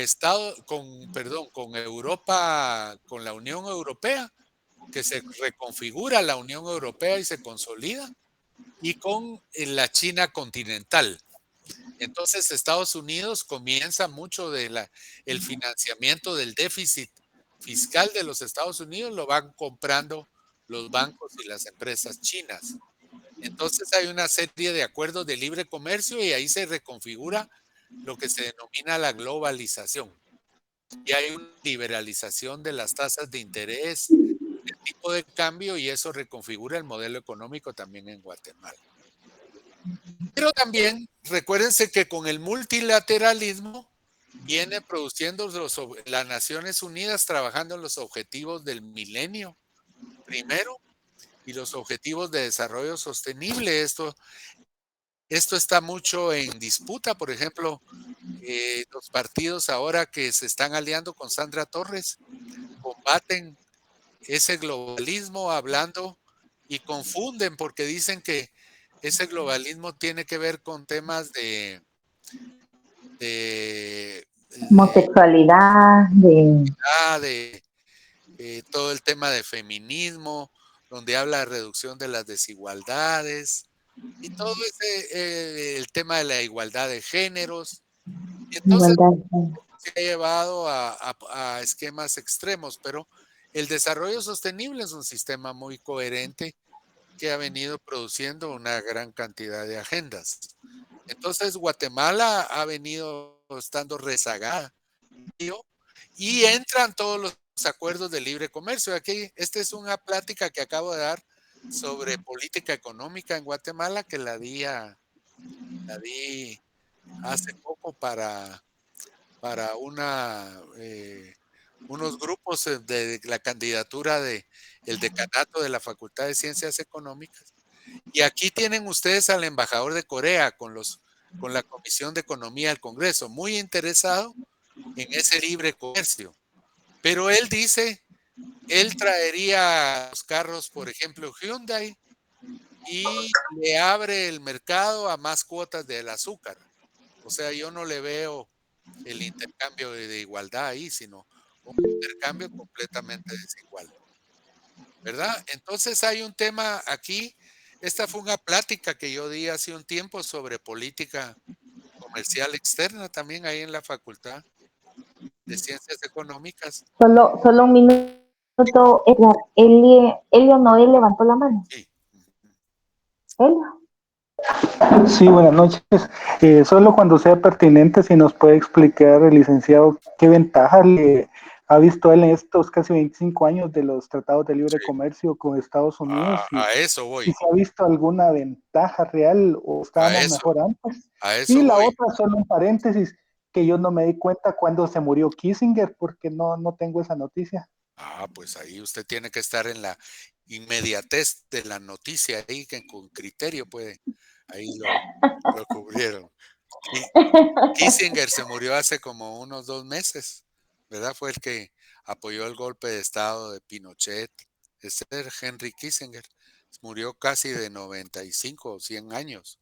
Europa, con la Unión Europea, que se reconfigura la Unión Europea y se consolida, y con la China continental. Entonces Estados Unidos comienza mucho de el financiamiento del déficit fiscal de los Estados Unidos, lo van comprando los bancos y las empresas chinas. Entonces hay una serie de acuerdos de libre comercio y ahí se reconfigura lo que se denomina la globalización. Y hay una liberalización de las tasas de interés, el tipo de cambio, y eso reconfigura el modelo económico también en Guatemala. Pero también recuérdense que con el multilateralismo viene produciendo las Naciones Unidas trabajando en los objetivos del milenio primero y los objetivos de desarrollo sostenible. Esto Esto está mucho en disputa, por ejemplo, los partidos ahora que se están aliando con Sandra Torres combaten ese globalismo hablando y confunden porque dicen que ese globalismo tiene que ver con temas de, Homosexualidad, de todo el tema de feminismo, donde habla de reducción de las desigualdades y todo ese, el tema de la igualdad de géneros. Y entonces igualdad. se ha llevado a esquemas extremos, pero el desarrollo sostenible es un sistema muy coherente que ha venido produciendo una gran cantidad de agendas. Entonces, Guatemala ha venido estando rezagada y entran todos los acuerdos de libre comercio. Aquí, esta es una plática que acabo de dar sobre política económica en Guatemala que la di hace poco para unos grupos de la candidatura de el decanato de la Facultad de Ciencias Económicas. Y aquí tienen ustedes al embajador de Corea con la Comisión de Economía del Congreso, muy interesado en ese libre comercio. Pero él dice, él traería los carros, por ejemplo, Hyundai, y le abre el mercado a más cuotas del azúcar. O sea, yo no le veo el intercambio de igualdad ahí, sino un intercambio completamente desigual, ¿verdad? Entonces hay un tema aquí. Esta fue una plática que yo di hace un tiempo sobre política comercial externa también ahí en la Facultad de Ciencias Económicas. Solo un minuto, Edgar. Elio Noé levantó la mano. Sí. Elio. Sí, buenas noches. Solo cuando sea pertinente, si nos puede explicar el licenciado qué ventajas le ha visto él en estos casi 25 años de los tratados de libre Sí. comercio con Estados Unidos A eso y voy. si ha visto alguna ventaja real o estábamos eso. mejor antes. A eso Y la voy. otra, solo un paréntesis, que yo no me di cuenta cuando se murió Kissinger porque no tengo esa noticia. Pues ahí usted tiene que estar en la inmediatez de la noticia ahí que con criterio puede. Ahí lo cubrieron. Kissinger se murió hace como unos 2 meses, ¿verdad? Fue el que apoyó el golpe de estado de Pinochet. Ese era Henry Kissinger. Murió casi de 95 o 100 años.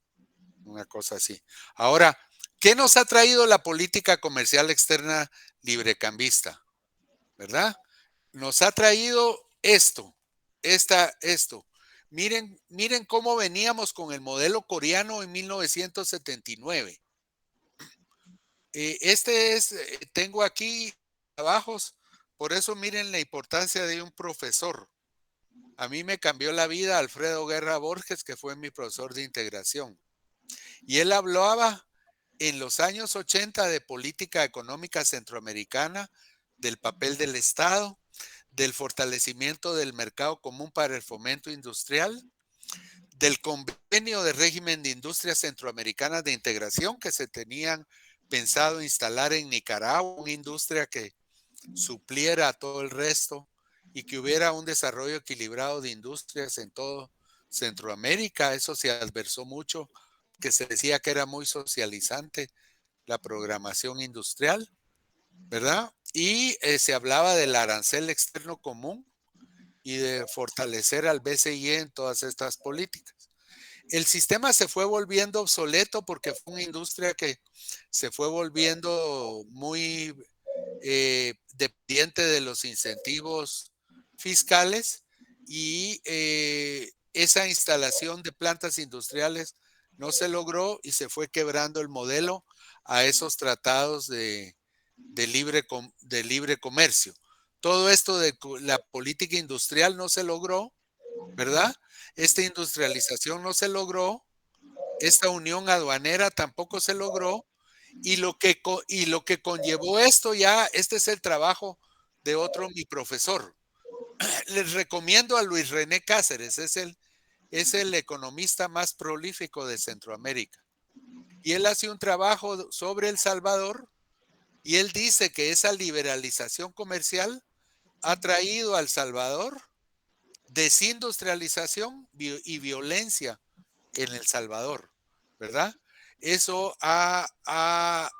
Una cosa así. Ahora, ¿qué nos ha traído la política comercial externa librecambista? ¿Verdad? Nos ha traído esto. Miren cómo veníamos con el modelo coreano en 1979. Tengo aquí trabajos, por eso miren la importancia de un profesor. A mí me cambió la vida Alfredo Guerra Borges, que fue mi profesor de integración. Y él hablaba en los años 80 de política económica centroamericana, del papel del Estado, del fortalecimiento del mercado común para el fomento industrial, del convenio de régimen de industrias centroamericanas de integración que se tenían pensado instalar en Nicaragua, una industria que supliera a todo el resto y que hubiera un desarrollo equilibrado de industrias en todo Centroamérica. Eso se adversó mucho, que se decía que era muy socializante la programación industrial, ¿verdad? Y se hablaba del arancel externo común y de fortalecer al BCI en todas estas políticas. El sistema se fue volviendo obsoleto porque fue una industria que se fue volviendo muy dependiente de los incentivos fiscales y esa instalación de plantas industriales no se logró y se fue quebrando el modelo a esos tratados de libre comercio. Todo esto de la política industrial no se logró, ¿verdad? Esta industrialización no se logró, esta unión aduanera tampoco se logró, y lo que conllevó esto este es el trabajo de otro mi profesor. Les recomiendo a Luis René Cáceres, es el economista más prolífico de Centroamérica. Y él hace un trabajo sobre El Salvador y él dice que esa liberalización comercial ha traído a El Salvador desindustrialización y violencia en El Salvador. ¿verdad? Eso ha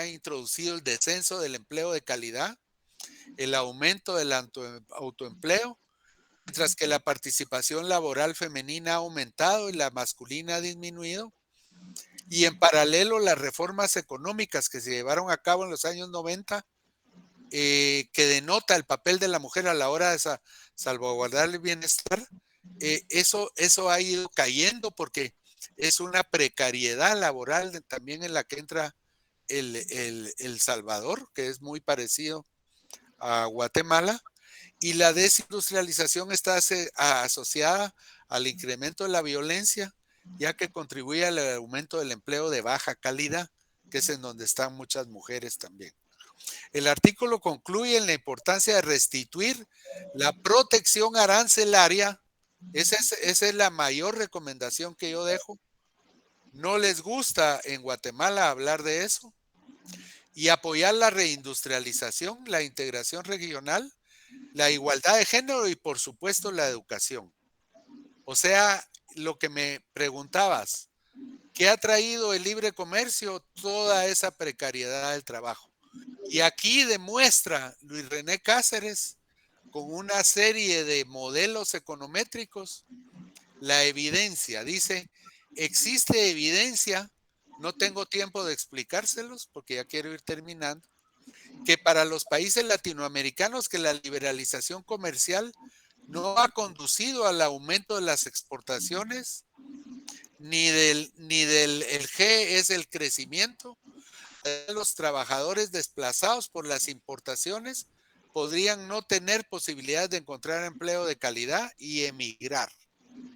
introducido el descenso del empleo de calidad, el aumento del autoempleo, mientras que la participación laboral femenina ha aumentado y la masculina ha disminuido. Y en paralelo, las reformas económicas que se llevaron a cabo en los años 90, que denota el papel de la mujer a la hora de salvaguardar el bienestar, eso ha ido cayendo porque es una precariedad laboral también en la que entra El Salvador, que es muy parecido a Guatemala, y la desindustrialización está asociada al incremento de la violencia, ya que contribuye al aumento del empleo de baja calidad, que es en donde están muchas mujeres también. El artículo concluye en la importancia de restituir la protección arancelaria. Esa es la mayor recomendación que yo dejo. No les gusta en Guatemala hablar de eso. Y apoyar la reindustrialización, la integración regional, la igualdad de género y, por supuesto, la educación. O sea, lo que me preguntabas, ¿qué ha traído el libre comercio? Toda esa precariedad del trabajo. Y aquí demuestra Luis René Cáceres, con una serie de modelos econométricos, la evidencia. Dice, existe evidencia, no tengo tiempo de explicárselos porque ya quiero ir terminando, que para los países latinoamericanos que la liberalización comercial no ha conducido al aumento de las exportaciones, ni del el G es el crecimiento. Los trabajadores desplazados por las importaciones podrían no tener posibilidades de encontrar empleo de calidad y emigrar.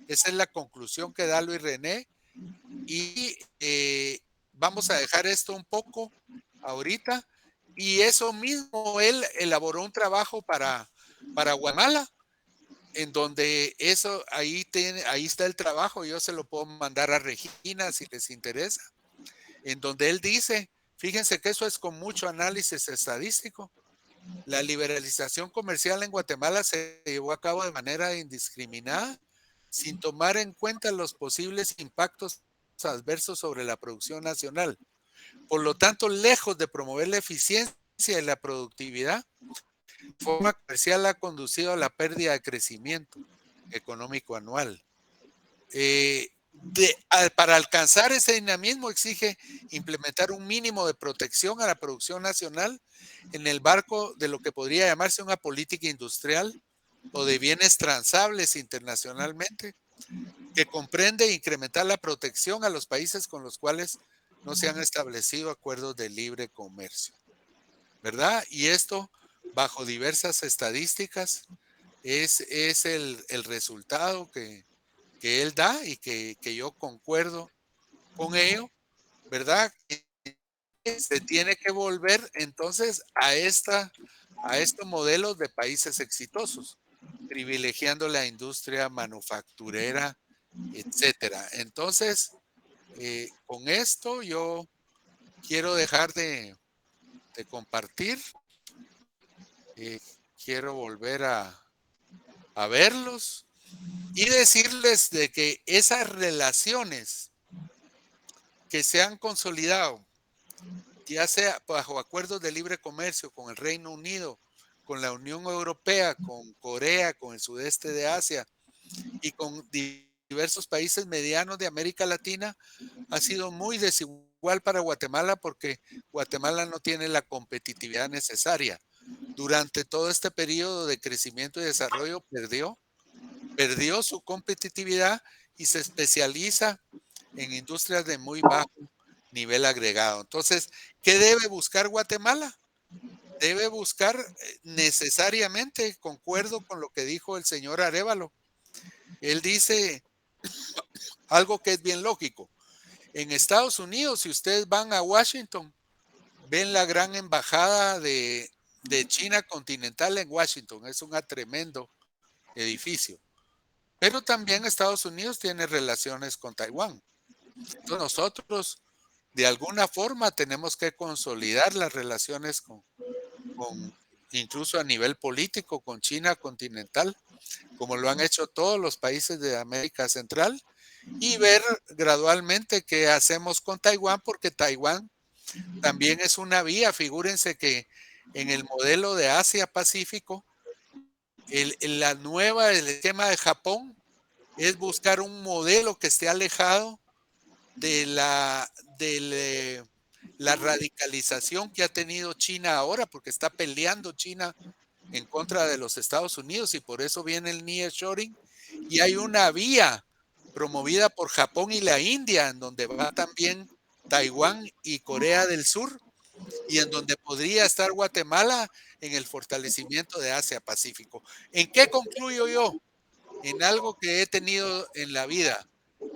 Esa es la conclusión que da Luis René. Y vamos a dejar esto un poco ahorita. Y eso mismo, él elaboró un trabajo para Guatemala, en donde ahí está el trabajo. Yo se lo puedo mandar a Regina si les interesa. En donde él dice, fíjense que eso es con mucho análisis estadístico. La liberalización comercial en Guatemala se llevó a cabo de manera indiscriminada, sin tomar en cuenta los posibles impactos adversos sobre la producción nacional. Por lo tanto, lejos de promover la eficiencia y la productividad, la forma comercial ha conducido a la pérdida de crecimiento económico anual. Para alcanzar ese dinamismo exige implementar un mínimo de protección a la producción nacional en el marco de lo que podría llamarse una política industrial o de bienes transables internacionalmente, que comprende incrementar la protección a los países con los cuales no se han establecido acuerdos de libre comercio, ¿verdad? Y esto, bajo diversas estadísticas, es el resultado que él da y que yo concuerdo con ello, ¿verdad? Se tiene que volver entonces a estos modelos de países exitosos, privilegiando la industria manufacturera, etcétera. Entonces, con esto yo quiero dejar de compartir. Quiero volver a verlos y decirles de que esas relaciones que se han consolidado, ya sea bajo acuerdos de libre comercio con el Reino Unido, con la Unión Europea, con Corea, con el sudeste de Asia y con diversos países medianos de América Latina, ha sido muy desigual para Guatemala porque Guatemala no tiene la competitividad necesaria. Durante todo este periodo de crecimiento y desarrollo perdió su competitividad y se especializa en industrias de muy bajo nivel agregado. Entonces, ¿qué debe buscar Guatemala? Debe buscar necesariamente, concuerdo con lo que dijo el señor Arévalo. Él dice algo que es bien lógico. En Estados Unidos, si ustedes van a Washington, ven la gran embajada de China continental en Washington. Es un tremendo edificio. Pero también Estados Unidos tiene relaciones con Taiwán. Entonces nosotros, de alguna forma, tenemos que consolidar las relaciones con incluso a nivel político, con China continental, como lo han hecho todos los países de América Central, y ver gradualmente qué hacemos con Taiwán, porque Taiwán también es una vía. Figúrense que en el modelo de Asia-Pacífico, el esquema de Japón es buscar un modelo que esté alejado de la radicalización que ha tenido China ahora, porque está peleando China en contra de los Estados Unidos y por eso viene el nearshoring. Y hay una vía promovida por Japón y la India, en donde va también Taiwán y Corea del Sur, y en donde podría estar Guatemala en el fortalecimiento de Asia-Pacífico. ¿En qué concluyo yo? En algo que he tenido en la vida,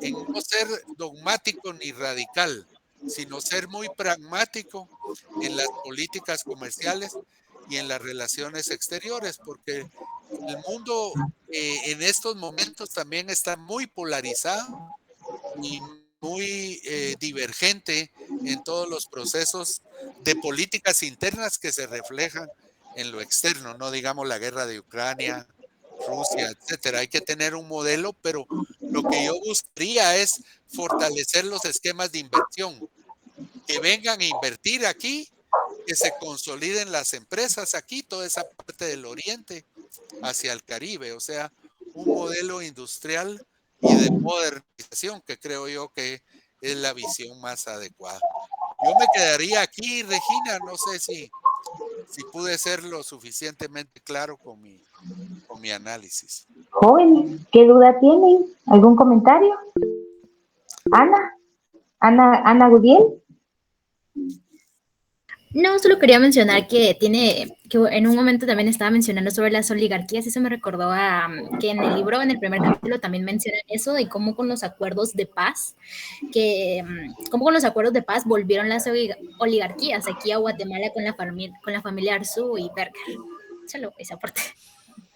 en no ser dogmático ni radical, sino ser muy pragmático en las políticas comerciales y en las relaciones exteriores, porque el mundo en estos momentos también está muy polarizado y muy divergente en todos los procesos de políticas internas que se reflejan en lo externo, no digamos la guerra de Ucrania, Rusia, etcétera. Hay que tener un modelo, pero lo que yo buscaría es fortalecer los esquemas de inversión, que vengan a invertir aquí, que se consoliden las empresas aquí, toda esa parte del oriente hacia el Caribe, o sea, un modelo industrial y de modernización que creo yo que es la visión más adecuada. Yo me quedaría aquí, Regina, no sé si pude ser lo suficientemente claro con mi análisis. Jóvenes, ¿qué duda tienen? ¿Algún comentario? Ana Gudiel. No, solo quería mencionar que en un momento también estaba mencionando sobre las oligarquías, y eso me recordó a que en el libro, en el primer capítulo, también mencionan eso de cómo con los acuerdos de paz, volvieron las oligarquías aquí a Guatemala con la familia Arzú y Berger. Solo esa parte.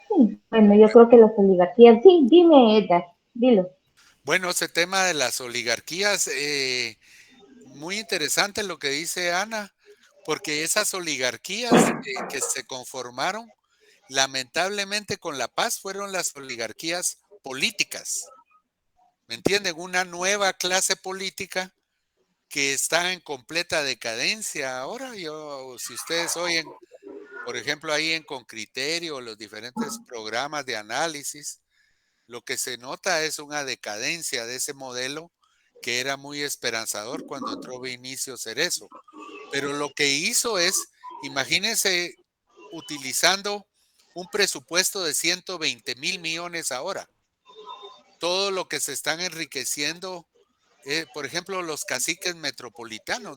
Sí, bueno, yo creo que las oligarquías, sí, dime, Edgar, dilo. Bueno, ese tema de las oligarquías, muy interesante lo que dice Ana, porque esas oligarquías que se conformaron, lamentablemente con la paz, fueron las oligarquías políticas. ¿Me entienden? Una nueva clase política que está en completa decadencia ahora. Si ustedes oyen, por ejemplo, ahí en Con Criterio, los diferentes programas de análisis, lo que se nota es una decadencia de ese modelo que era muy esperanzador cuando entró Vinicio Cerezo. Pero lo que hizo es, imagínense, utilizando un presupuesto de 120,000 millones ahora. Todo lo que se están enriqueciendo, por ejemplo, los caciques metropolitanos.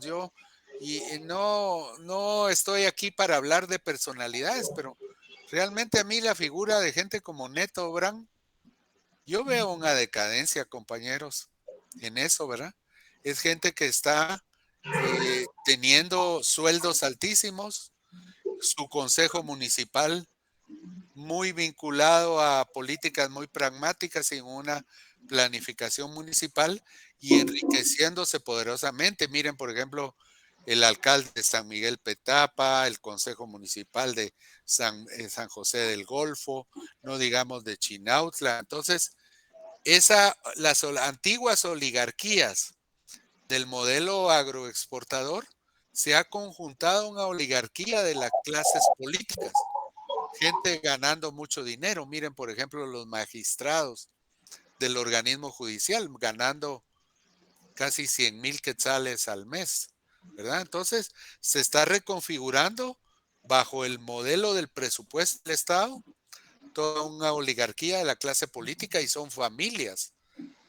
No estoy aquí para hablar de personalidades, pero realmente a mí la figura de gente como Neto Brand, yo veo una decadencia, compañeros, en eso, ¿verdad? Es gente que está teniendo sueldos altísimos, su consejo municipal muy vinculado a políticas muy pragmáticas sin una planificación municipal y enriqueciéndose poderosamente. Miren, por ejemplo, el alcalde de San Miguel Petapa, el consejo municipal de San José del Golfo, no digamos de Chinautla. Entonces, las antiguas oligarquías del modelo agroexportador se ha conjuntado una oligarquía de las clases políticas, gente ganando mucho dinero. Miren, por ejemplo, los magistrados del organismo judicial ganando casi 100,000 quetzales al mes, ¿verdad? Entonces, se está reconfigurando bajo el modelo del presupuesto del Estado toda una oligarquía de la clase política y son familias,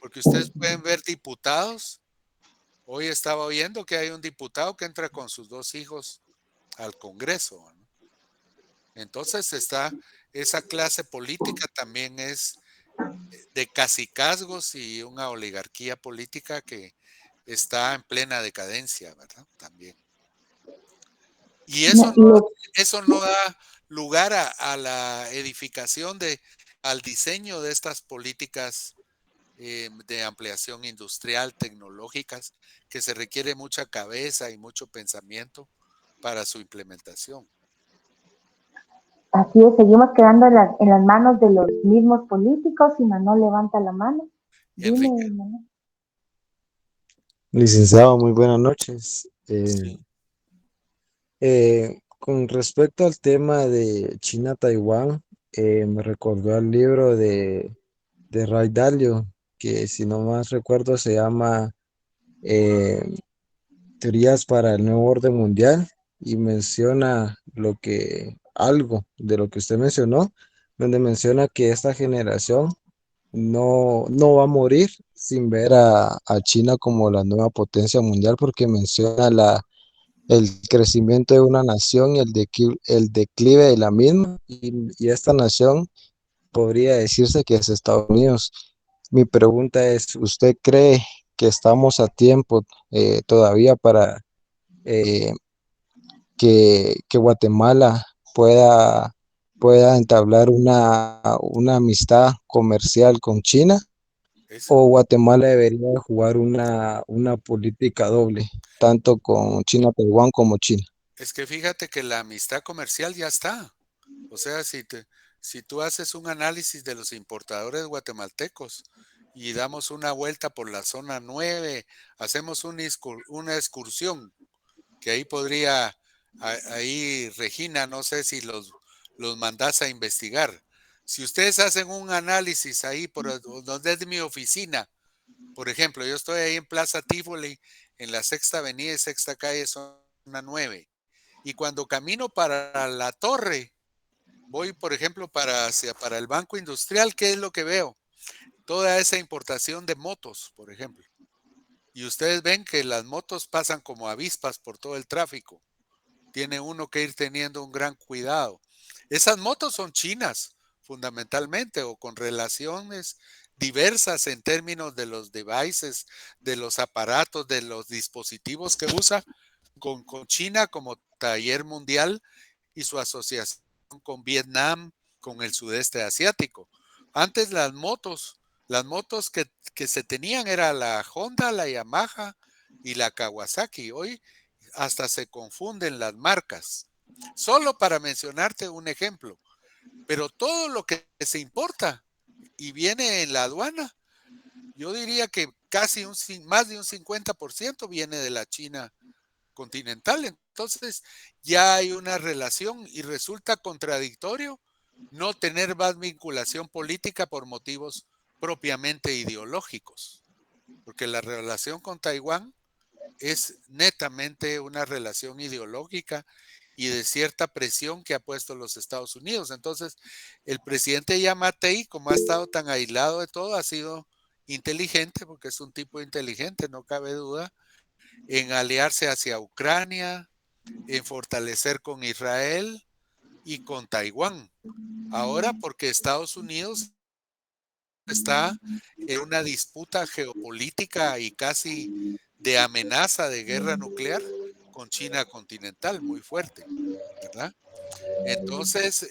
porque ustedes pueden ver diputados. Hoy estaba oyendo que hay un diputado que entra con sus 2 hijos al Congreso, ¿no? Entonces esa clase política también es de cacicazgos y una oligarquía política que está en plena decadencia, ¿verdad? También. Y eso no da lugar a la edificación al diseño de estas políticas de ampliación industrial, tecnológicas, que se requiere mucha cabeza y mucho pensamiento para su implementación. Así es, seguimos quedando en las manos de los mismos políticos y Manuel levanta la mano. Dime, Enrique. hermano. Licenciado, muy buenas noches. Sí, Con respecto al tema de China-Taiwán, me recordó el libro de Ray Dalio, que si no más recuerdo se llama eh, Teorías para el Nuevo Orden Mundial y menciona algo de lo que usted mencionó, donde menciona que esta generación no va a morir sin ver a China como la nueva potencia mundial, porque menciona el crecimiento de una nación y el declive de la misma, y esta nación podría decirse que es Estados Unidos. Mi pregunta es, ¿usted cree que estamos a tiempo todavía para eh, que Guatemala pueda entablar una amistad comercial con China? eso. ¿O Guatemala debería jugar una política doble, tanto con China-Taiwán como China? Es que fíjate que la amistad comercial ya está. O sea, si tú haces un análisis de los importadores guatemaltecos y damos una vuelta por la zona 9, hacemos una excursión, que ahí podría, ahí Regina, no sé si los mandás a investigar. Si ustedes hacen un análisis ahí por donde es mi oficina, por ejemplo, yo estoy ahí en Plaza Tivoli, en la Sexta Avenida y Sexta Calle, zona 9. Y cuando camino para la torre, voy, por ejemplo, para el Banco Industrial, ¿qué es lo que veo? Toda esa importación de motos, por ejemplo. Y ustedes ven que las motos pasan como avispas por todo el tráfico. Tiene uno que ir teniendo un gran cuidado. Esas motos son chinas, fundamentalmente, o con relaciones diversas en términos de los devices, de los aparatos, de los dispositivos que usa con China como taller mundial y su asociación con Vietnam, con el sudeste asiático. Antes las motos que se tenían era la Honda, la Yamaha y la Kawasaki. Hoy hasta se confunden las marcas. Solo para mencionarte un ejemplo. Pero todo lo que se importa y viene en la aduana, yo diría que más de un 50% viene de la China continental. Entonces ya hay una relación y resulta contradictorio no tener más vinculación política por motivos propiamente ideológicos, porque la relación con Taiwán es netamente una relación ideológica y de cierta presión que ha puesto los Estados Unidos. Entonces, el presidente Yamatei, como ha estado tan aislado de todo, ha sido inteligente, porque es un tipo inteligente, no cabe duda, en aliarse hacia Ucrania, en fortalecer con Israel y con Taiwán. Ahora porque Estados Unidos está en una disputa geopolítica y casi de amenaza de guerra nuclear con China continental muy fuerte, ¿verdad? Entonces,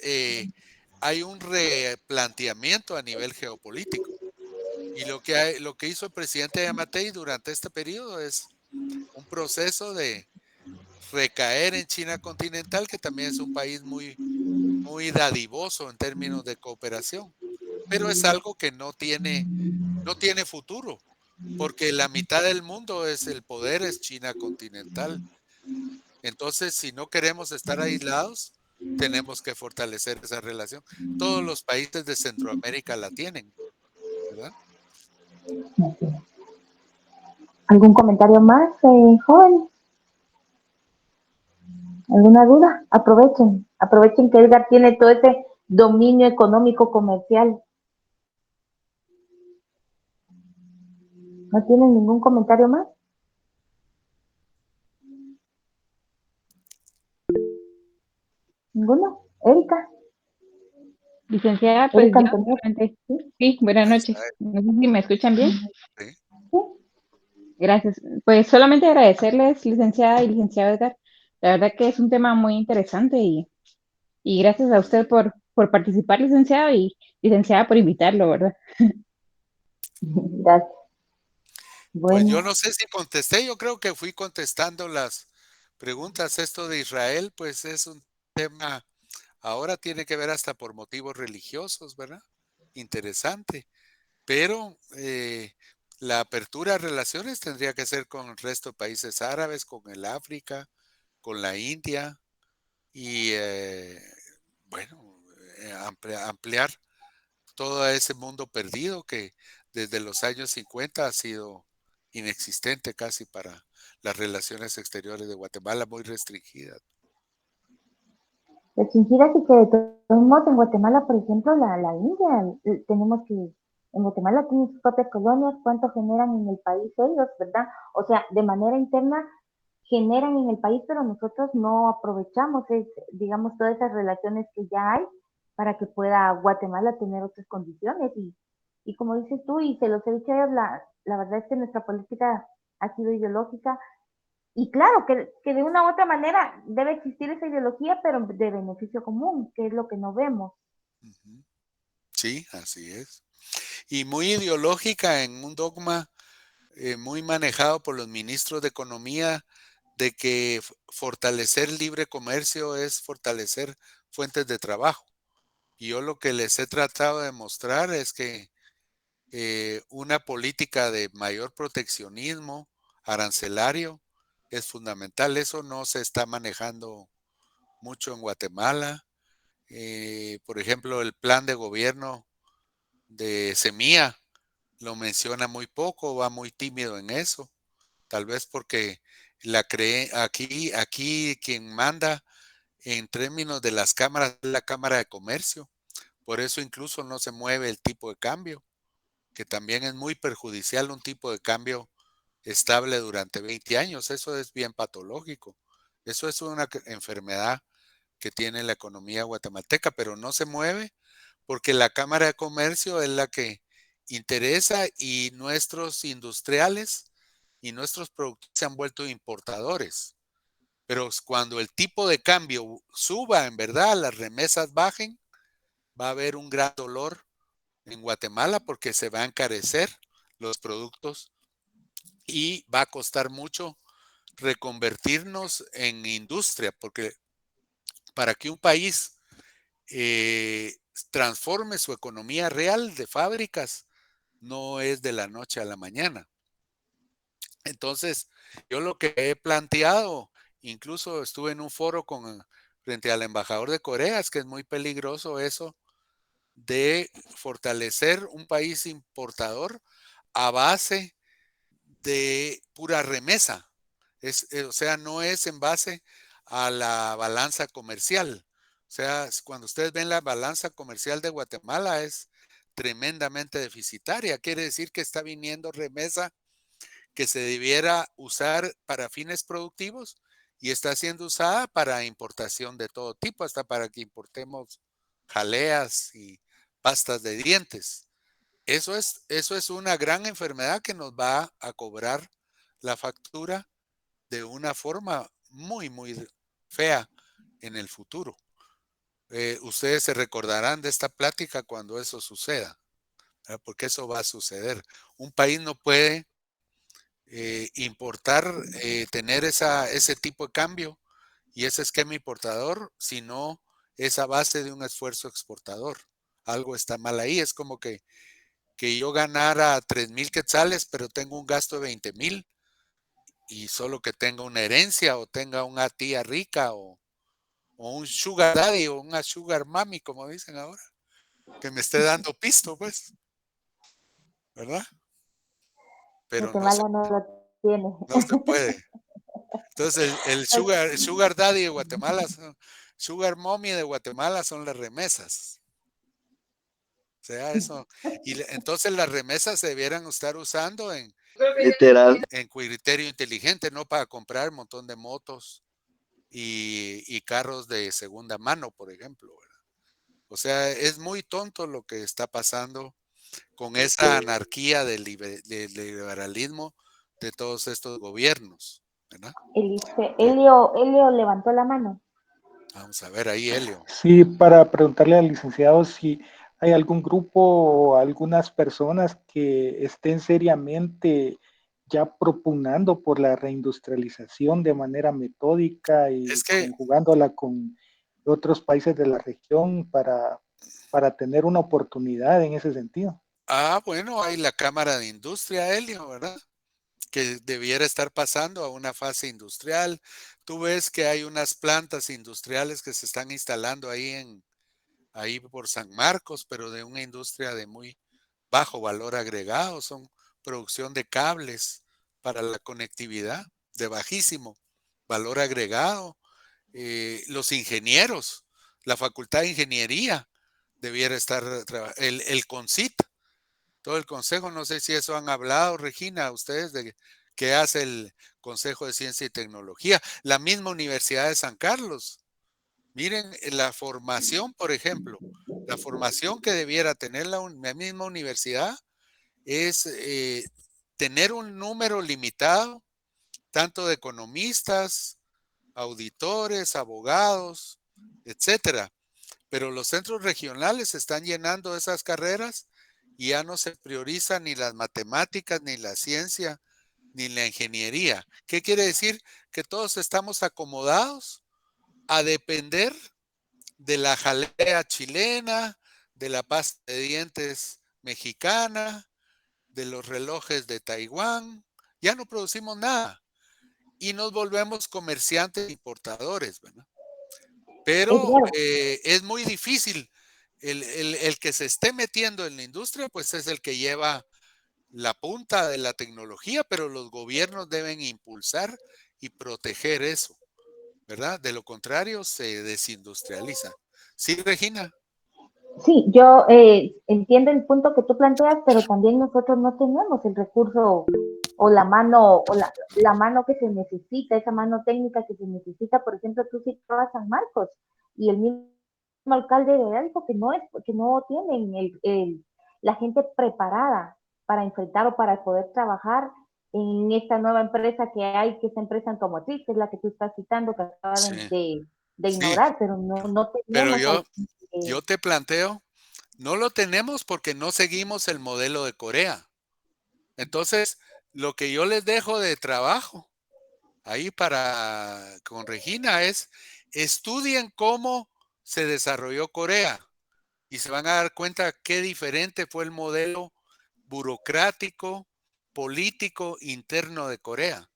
hay un replanteamiento a nivel geopolítico. Y lo que hizo el presidente Yamatei durante este periodo es un proceso de recaer en China continental, que también es un país muy dadivoso en términos de cooperación, pero es algo que no tiene futuro, porque la mitad del mundo el poder es China continental. Entonces, si no queremos estar aislados, tenemos que fortalecer esa relación. Todos los países de Centroamérica la tienen, ¿verdad? ¿Algún comentario más, joven? ¿Alguna duda? Aprovechen que Edgar tiene todo ese dominio económico comercial. ¿No tienen ningún comentario más? ¿Ninguno? Erika. Licenciada, pues Erika ya, Antonio. solamente, sí, buenas Ahí noches. está. No sé si me escuchan bien. ¿Sí? Sí. Gracias. Pues solamente agradecerles, licenciada y licenciado Edgar. La verdad que es un tema muy interesante y gracias a usted por participar, licenciado, y licenciada por invitarlo, ¿verdad? Gracias. Pues yo Bueno, no sé si contesté, yo creo que fui contestando las preguntas. Esto de Israel, pues es un tema, ahora tiene que ver hasta por motivos religiosos, ¿verdad? Interesante. pero la apertura a relaciones tendría que ser con el resto de países árabes, con el África, con la India y bueno, ampliar todo ese mundo perdido que desde los años 50 ha sido inexistente casi para las relaciones exteriores de Guatemala, muy restringidas. Restringidas y que de todos modos en Guatemala, por ejemplo, la India, tenemos que, en Guatemala tienen sus propias colonias, cuánto generan en el país ellos, ¿verdad? O sea, de manera interna generan en el país, pero nosotros no aprovechamos, digamos, todas esas relaciones que ya hay para que pueda Guatemala tener otras condiciones. Y como dices tú, y se los he dicho, la verdad es que nuestra política ha sido ideológica. Y claro, que de una u otra manera debe existir esa ideología, pero de beneficio común, que es lo que no vemos. Sí, así es. Y muy ideológica en un dogma muy manejado por los ministros de Economía de que fortalecer libre comercio es fortalecer fuentes de trabajo. Y yo lo que les he tratado de mostrar es que una política de mayor proteccionismo arancelario es fundamental. Eso no se está manejando mucho en Guatemala. Por ejemplo, el plan de gobierno de Semilla lo menciona muy poco, va muy tímido en eso. Tal vez porque aquí quien manda en términos de las cámaras es la Cámara de Comercio. Por eso incluso no se mueve el tipo de cambio, que también es muy perjudicial un tipo de cambio estable durante 20 años. Eso es bien patológico. Eso es una enfermedad que tiene la economía guatemalteca, pero no se mueve porque la Cámara de Comercio es la que interesa y nuestros industriales y nuestros productos se han vuelto importadores. Pero cuando el tipo de cambio suba, en verdad, las remesas bajen, va a haber un gran dolor en Guatemala porque se va a encarecer los productos y va a costar mucho reconvertirnos en industria, porque para que un país transforme su economía real de fábricas, no es de la noche a la mañana. Entonces, yo lo que he planteado, incluso estuve en un foro frente al embajador de Corea, es que es muy peligroso eso de fortalecer un país importador a base de pura remesa. O sea, no es en base a la balanza comercial. O sea, cuando ustedes ven la balanza comercial de Guatemala es tremendamente deficitaria. Quiere decir que está viniendo remesa que se debiera usar para fines productivos y está siendo usada para importación de todo tipo, hasta para que importemos jaleas y pastas de dientes. Eso es una gran enfermedad que nos va a cobrar la factura de una forma muy, muy fea en el futuro. Ustedes se recordarán de esta plática cuando eso suceda, ¿verdad? Porque eso va a suceder. Un país no puede importar, tener ese tipo de cambio y ese esquema importador, sino esa base de un esfuerzo exportador. Algo está mal ahí. Es como que yo ganara 3,000 quetzales, pero tengo un gasto de 20,000 y solo que tenga una herencia o tenga una tía rica o un sugar daddy o una sugar mami, como dicen ahora, que me esté dando pisto, pues, ¿verdad? Pero Guatemala no lo tiene. no se puede. Entonces, el sugar daddy de Guatemala, sugar mommy de Guatemala son las remesas. O sea, eso. Y entonces las remesas se debieran estar usando en criterio inteligente, no para comprar un montón de motos y carros de segunda mano, por ejemplo, ¿verdad? O sea, es muy tonto lo que está pasando con esa anarquía del liberalismo de todos estos gobiernos, ¿verdad? Elio levantó la mano. Vamos a ver ahí, Helio. Sí, para preguntarle al licenciado si hay algún grupo o algunas personas que estén seriamente ya propugnando por la reindustrialización de manera metódica y Es que conjugándola con otros países de la región para tener una oportunidad en ese sentido. Bueno, hay la Cámara de Industria, Helio, ¿verdad? Que debiera estar pasando a una fase industrial. Tú ves que hay unas plantas industriales que se están instalando ahí por San Marcos, pero de una industria de muy bajo valor agregado. Son producción de cables para la conectividad de bajísimo valor agregado. Los ingenieros, la Facultad de Ingeniería debiera estar, el CONCIT, todo el consejo, no sé si eso han hablado, Regina, ustedes de qué hace el Consejo de Ciencia y Tecnología, la misma Universidad de San Carlos. Miren, la formación, por ejemplo, la formación que debiera tener la misma universidad es tener un número limitado, tanto de economistas, auditores, abogados, etcétera. Pero los centros regionales están llenando esas carreras y ya no se prioriza ni las matemáticas, ni la ciencia, ni la ingeniería. ¿Qué quiere decir? Que todos estamos acomodados a depender de la jalea chilena, de la pasta de dientes mexicana, de los relojes de Taiwán. Ya no producimos nada y nos volvemos comerciantes importadores, ¿verdad? Pero es muy difícil. El que se esté metiendo en la industria, pues es el que lleva la punta de la tecnología, pero los gobiernos deben impulsar y proteger eso, ¿verdad? De lo contrario, se desindustrializa. ¿Sí, Regina? Sí, yo entiendo el punto que tú planteas, pero también nosotros no tenemos el recurso o la mano que se necesita, esa mano técnica que se necesita. Por ejemplo, tú citabas San Marcos y el mismo alcalde de allá dijo que no tienen la gente preparada para enfrentar o para poder trabajar en esta nueva empresa que hay, que es esta empresa automotriz, que es la que tú estás citando, que acabas Sí, de sí. ignorar, pero no Pero tenemos. yo te planteo, no lo tenemos porque no seguimos el modelo de Corea. Entonces, lo que yo les dejo de trabajo ahí con Regina es estudien cómo se desarrolló Corea y se van a dar cuenta qué diferente fue el modelo burocrático, político interno de Corea.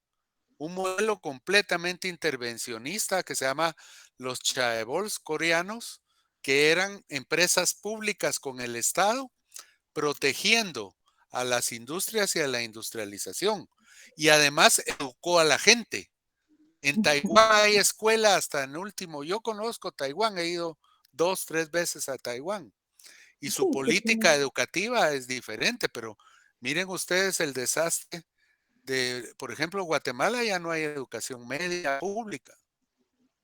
Un modelo completamente intervencionista que se llama los chaebols coreanos, que eran empresas públicas con el Estado protegiendo a las industrias y a la industrialización. Y además educó a la gente. En Taiwán hay escuela hasta en último. Yo conozco Taiwán, he ido 2, 3 veces a Taiwán. Y su política educativa es diferente, pero miren ustedes el desastre por ejemplo, Guatemala ya no hay educación media pública.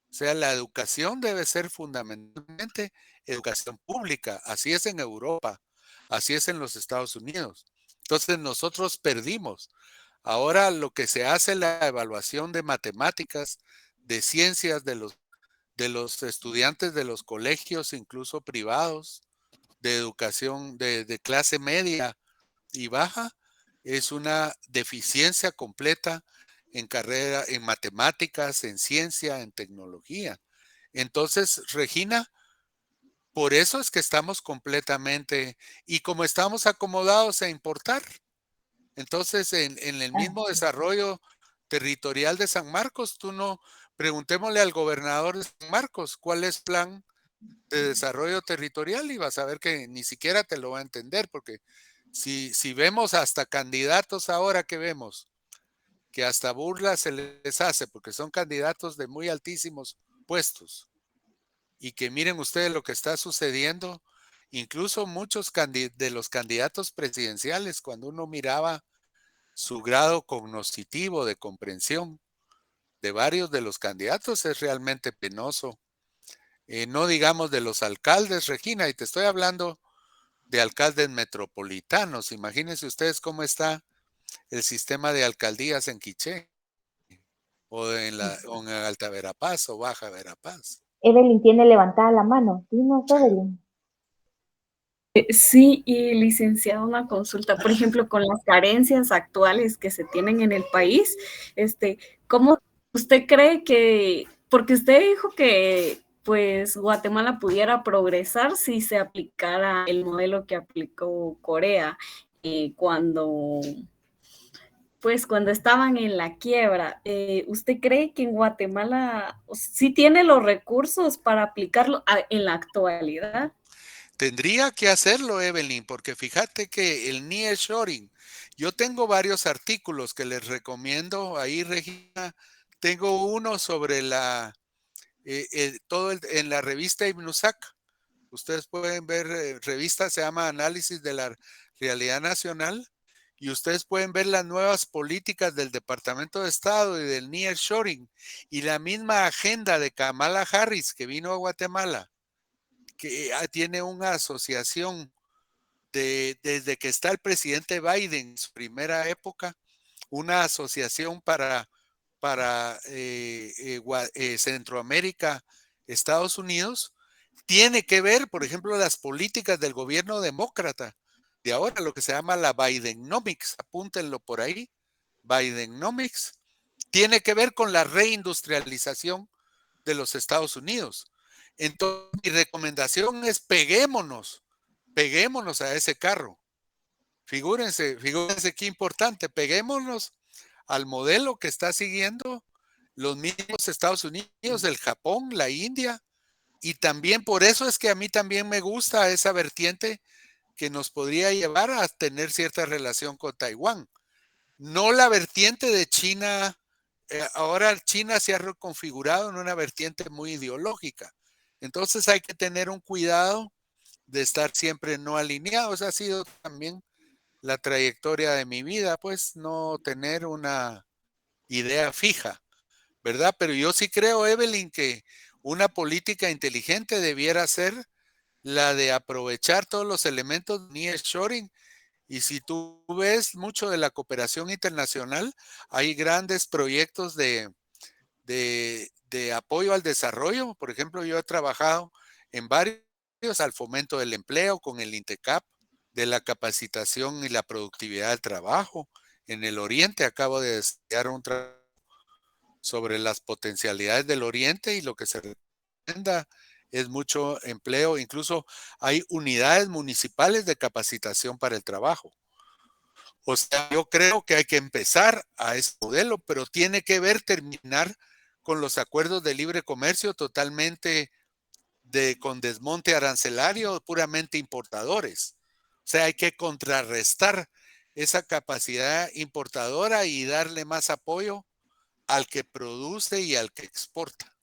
O sea, la educación debe ser fundamentalmente educación pública. Así es en Europa, así es en los Estados Unidos. Entonces nosotros perdimos. Ahora lo que se hace es la evaluación de matemáticas, de ciencias de los estudiantes de los colegios, incluso privados, de educación de clase media y baja, es una deficiencia completa en carrera, en matemáticas, en ciencia, en tecnología. Entonces, Regina, por eso es que estamos completamente, y como estamos acomodados a importar, entonces en el mismo desarrollo territorial de San Marcos, preguntémosle al gobernador de San Marcos cuál es el plan de desarrollo territorial y vas a ver que ni siquiera te lo va a entender, porque si vemos hasta candidatos ahora que vemos, que hasta burla se les hace porque son candidatos de muy altísimos puestos y que miren ustedes lo que está sucediendo, incluso muchos de los candidatos presidenciales, cuando uno miraba su grado cognoscitivo de comprensión de varios de los candidatos, es realmente penoso. No digamos de los alcaldes, Regina, y te estoy hablando de alcaldes metropolitanos. Imagínense ustedes cómo está el sistema de alcaldías en Quiché, o en Alta Verapaz o Baja Verapaz. Evelyn tiene levantada la mano. Dinos, Evelyn. Sí, y licenciado, una consulta, por ejemplo, con las carencias actuales que se tienen en el país, ¿cómo usted cree que, porque usted dijo que pues Guatemala pudiera progresar si se aplicara el modelo que aplicó Corea cuando estaban en la quiebra. ¿Usted cree que en Guatemala sí tiene los recursos para aplicarlo en la actualidad? Tendría que hacerlo, Evelyn, porque fíjate que el nearshoring, yo tengo varios artículos que les recomiendo ahí, Regina. Tengo uno sobre en la revista IBNUSAC. Ustedes pueden ver, revista se llama Análisis de la Realidad Nacional, y ustedes pueden ver las nuevas políticas del Departamento de Estado y del nearshoring y la misma agenda de Kamala Harris que vino a Guatemala, que tiene una asociación desde que está el presidente Biden en su primera época, una asociación para Centroamérica, Estados Unidos, tiene que ver, por ejemplo, las políticas del gobierno demócrata de ahora, lo que se llama la Bidenomics, apúntenlo por ahí, Bidenomics, tiene que ver con la reindustrialización de los Estados Unidos. Entonces, mi recomendación es peguémonos a ese carro. Figúrense qué importante, peguémonos al modelo que está siguiendo los mismos Estados Unidos, el Japón, la India, y también por eso es que a mí también me gusta esa vertiente que nos podría llevar a tener cierta relación con Taiwán. No la vertiente de China. Ahora China se ha reconfigurado en una vertiente muy ideológica. Entonces hay que tener un cuidado de estar siempre no alineados. Ha sido también la trayectoria de mi vida, pues no tener una idea fija, ¿verdad? Pero yo sí creo, Evelyn, que una política inteligente debiera ser la de aprovechar todos los elementos de nearshoring. Y si tú ves mucho de la cooperación internacional, hay grandes proyectos de apoyo al desarrollo. Por ejemplo, yo he trabajado en varios al fomento del empleo con el INTECAP, de la capacitación y la productividad del trabajo. En el Oriente acabo de desarrollar un trabajo sobre las potencialidades del Oriente, y lo que se recomienda es mucho empleo. Incluso hay unidades municipales de capacitación para el trabajo. O sea, yo creo que hay que empezar a ese modelo, pero tiene que terminar con los acuerdos de libre comercio totalmente con desmonte arancelario, puramente importadores. O sea, hay que contrarrestar esa capacidad importadora y darle más apoyo al que produce y al que exporta.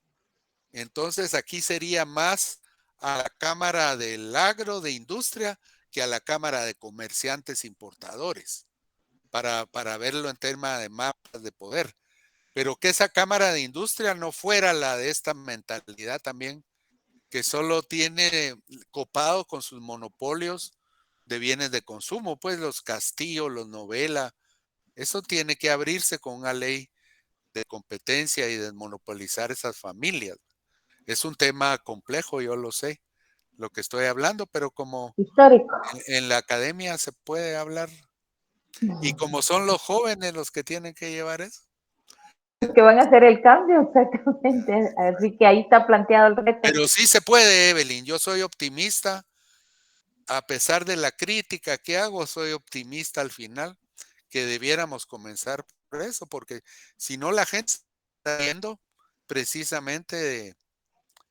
Entonces, aquí sería más a la Cámara del Agro, de Industria, que a la Cámara de Comerciantes Importadores, para verlo en temas de mapas de poder. Pero que esa Cámara de Industria no fuera la de esta mentalidad también, que solo tiene copado con sus monopolios de bienes de consumo, pues los Castillo, los Novela. Eso tiene que abrirse con una ley de competencia y desmonopolizar esas familias. Es un tema complejo, yo lo sé, lo que estoy hablando, pero como histórico. En la academia se puede hablar, y como son los jóvenes los que tienen que llevar eso. Que van a hacer el cambio, exactamente. Así que ahí está planteado el reto. Pero sí se puede, Evelyn. Yo soy optimista. A pesar de la crítica que hago, soy optimista al final, que debiéramos comenzar por eso, porque si no la gente está viendo precisamente,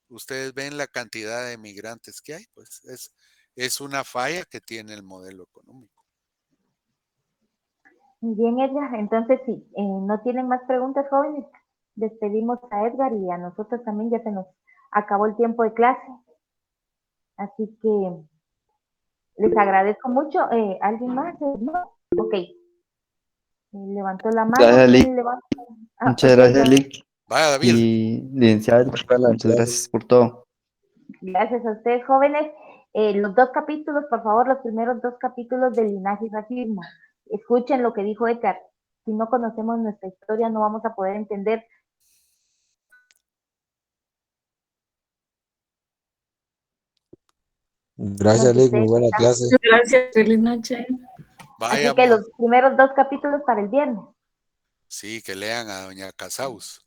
ustedes ven la cantidad de migrantes que hay, pues es una falla que tiene el modelo económico. Muy bien, Edgar. Entonces, si no tienen más preguntas, jóvenes, despedimos a Edgar y a nosotros también. Ya se nos acabó el tiempo de clase. Así que les agradezco mucho. ¿Alguien más? ¿No? Ok. Levantó la mano. Gracias, Lick. Okay, Muchas gracias, Lick. Vaya, David. Y licenciada de la escuela, muchas gracias por todo. Gracias a ustedes, jóvenes. Los 2 capítulos, por favor, los primeros 2 capítulos de Linaje y Racismo. Escuchen lo que dijo Edgar. Si no conocemos nuestra historia, no vamos a poder entender. Gracias, Lick, muy buena clase. Gracias, feliz noche. Vaya, así que los primeros 2 capítulos para el viernes. Sí, que lean a doña Casaus.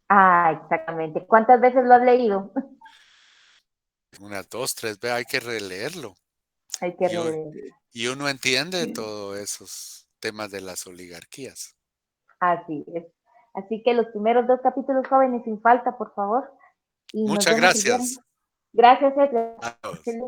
Ah, exactamente. ¿Cuántas veces lo has leído? unas 2, 3 veces, hay que releerlo. Hay que Y, u- releerlo. y uno entiende todos esos temas de las oligarquías. Así es. Así que los primeros 2 capítulos, jóvenes, sin falta, por favor. Y nos Muchas vemos el viernes. gracias. Gracias, Edgar. A todos. Excelente.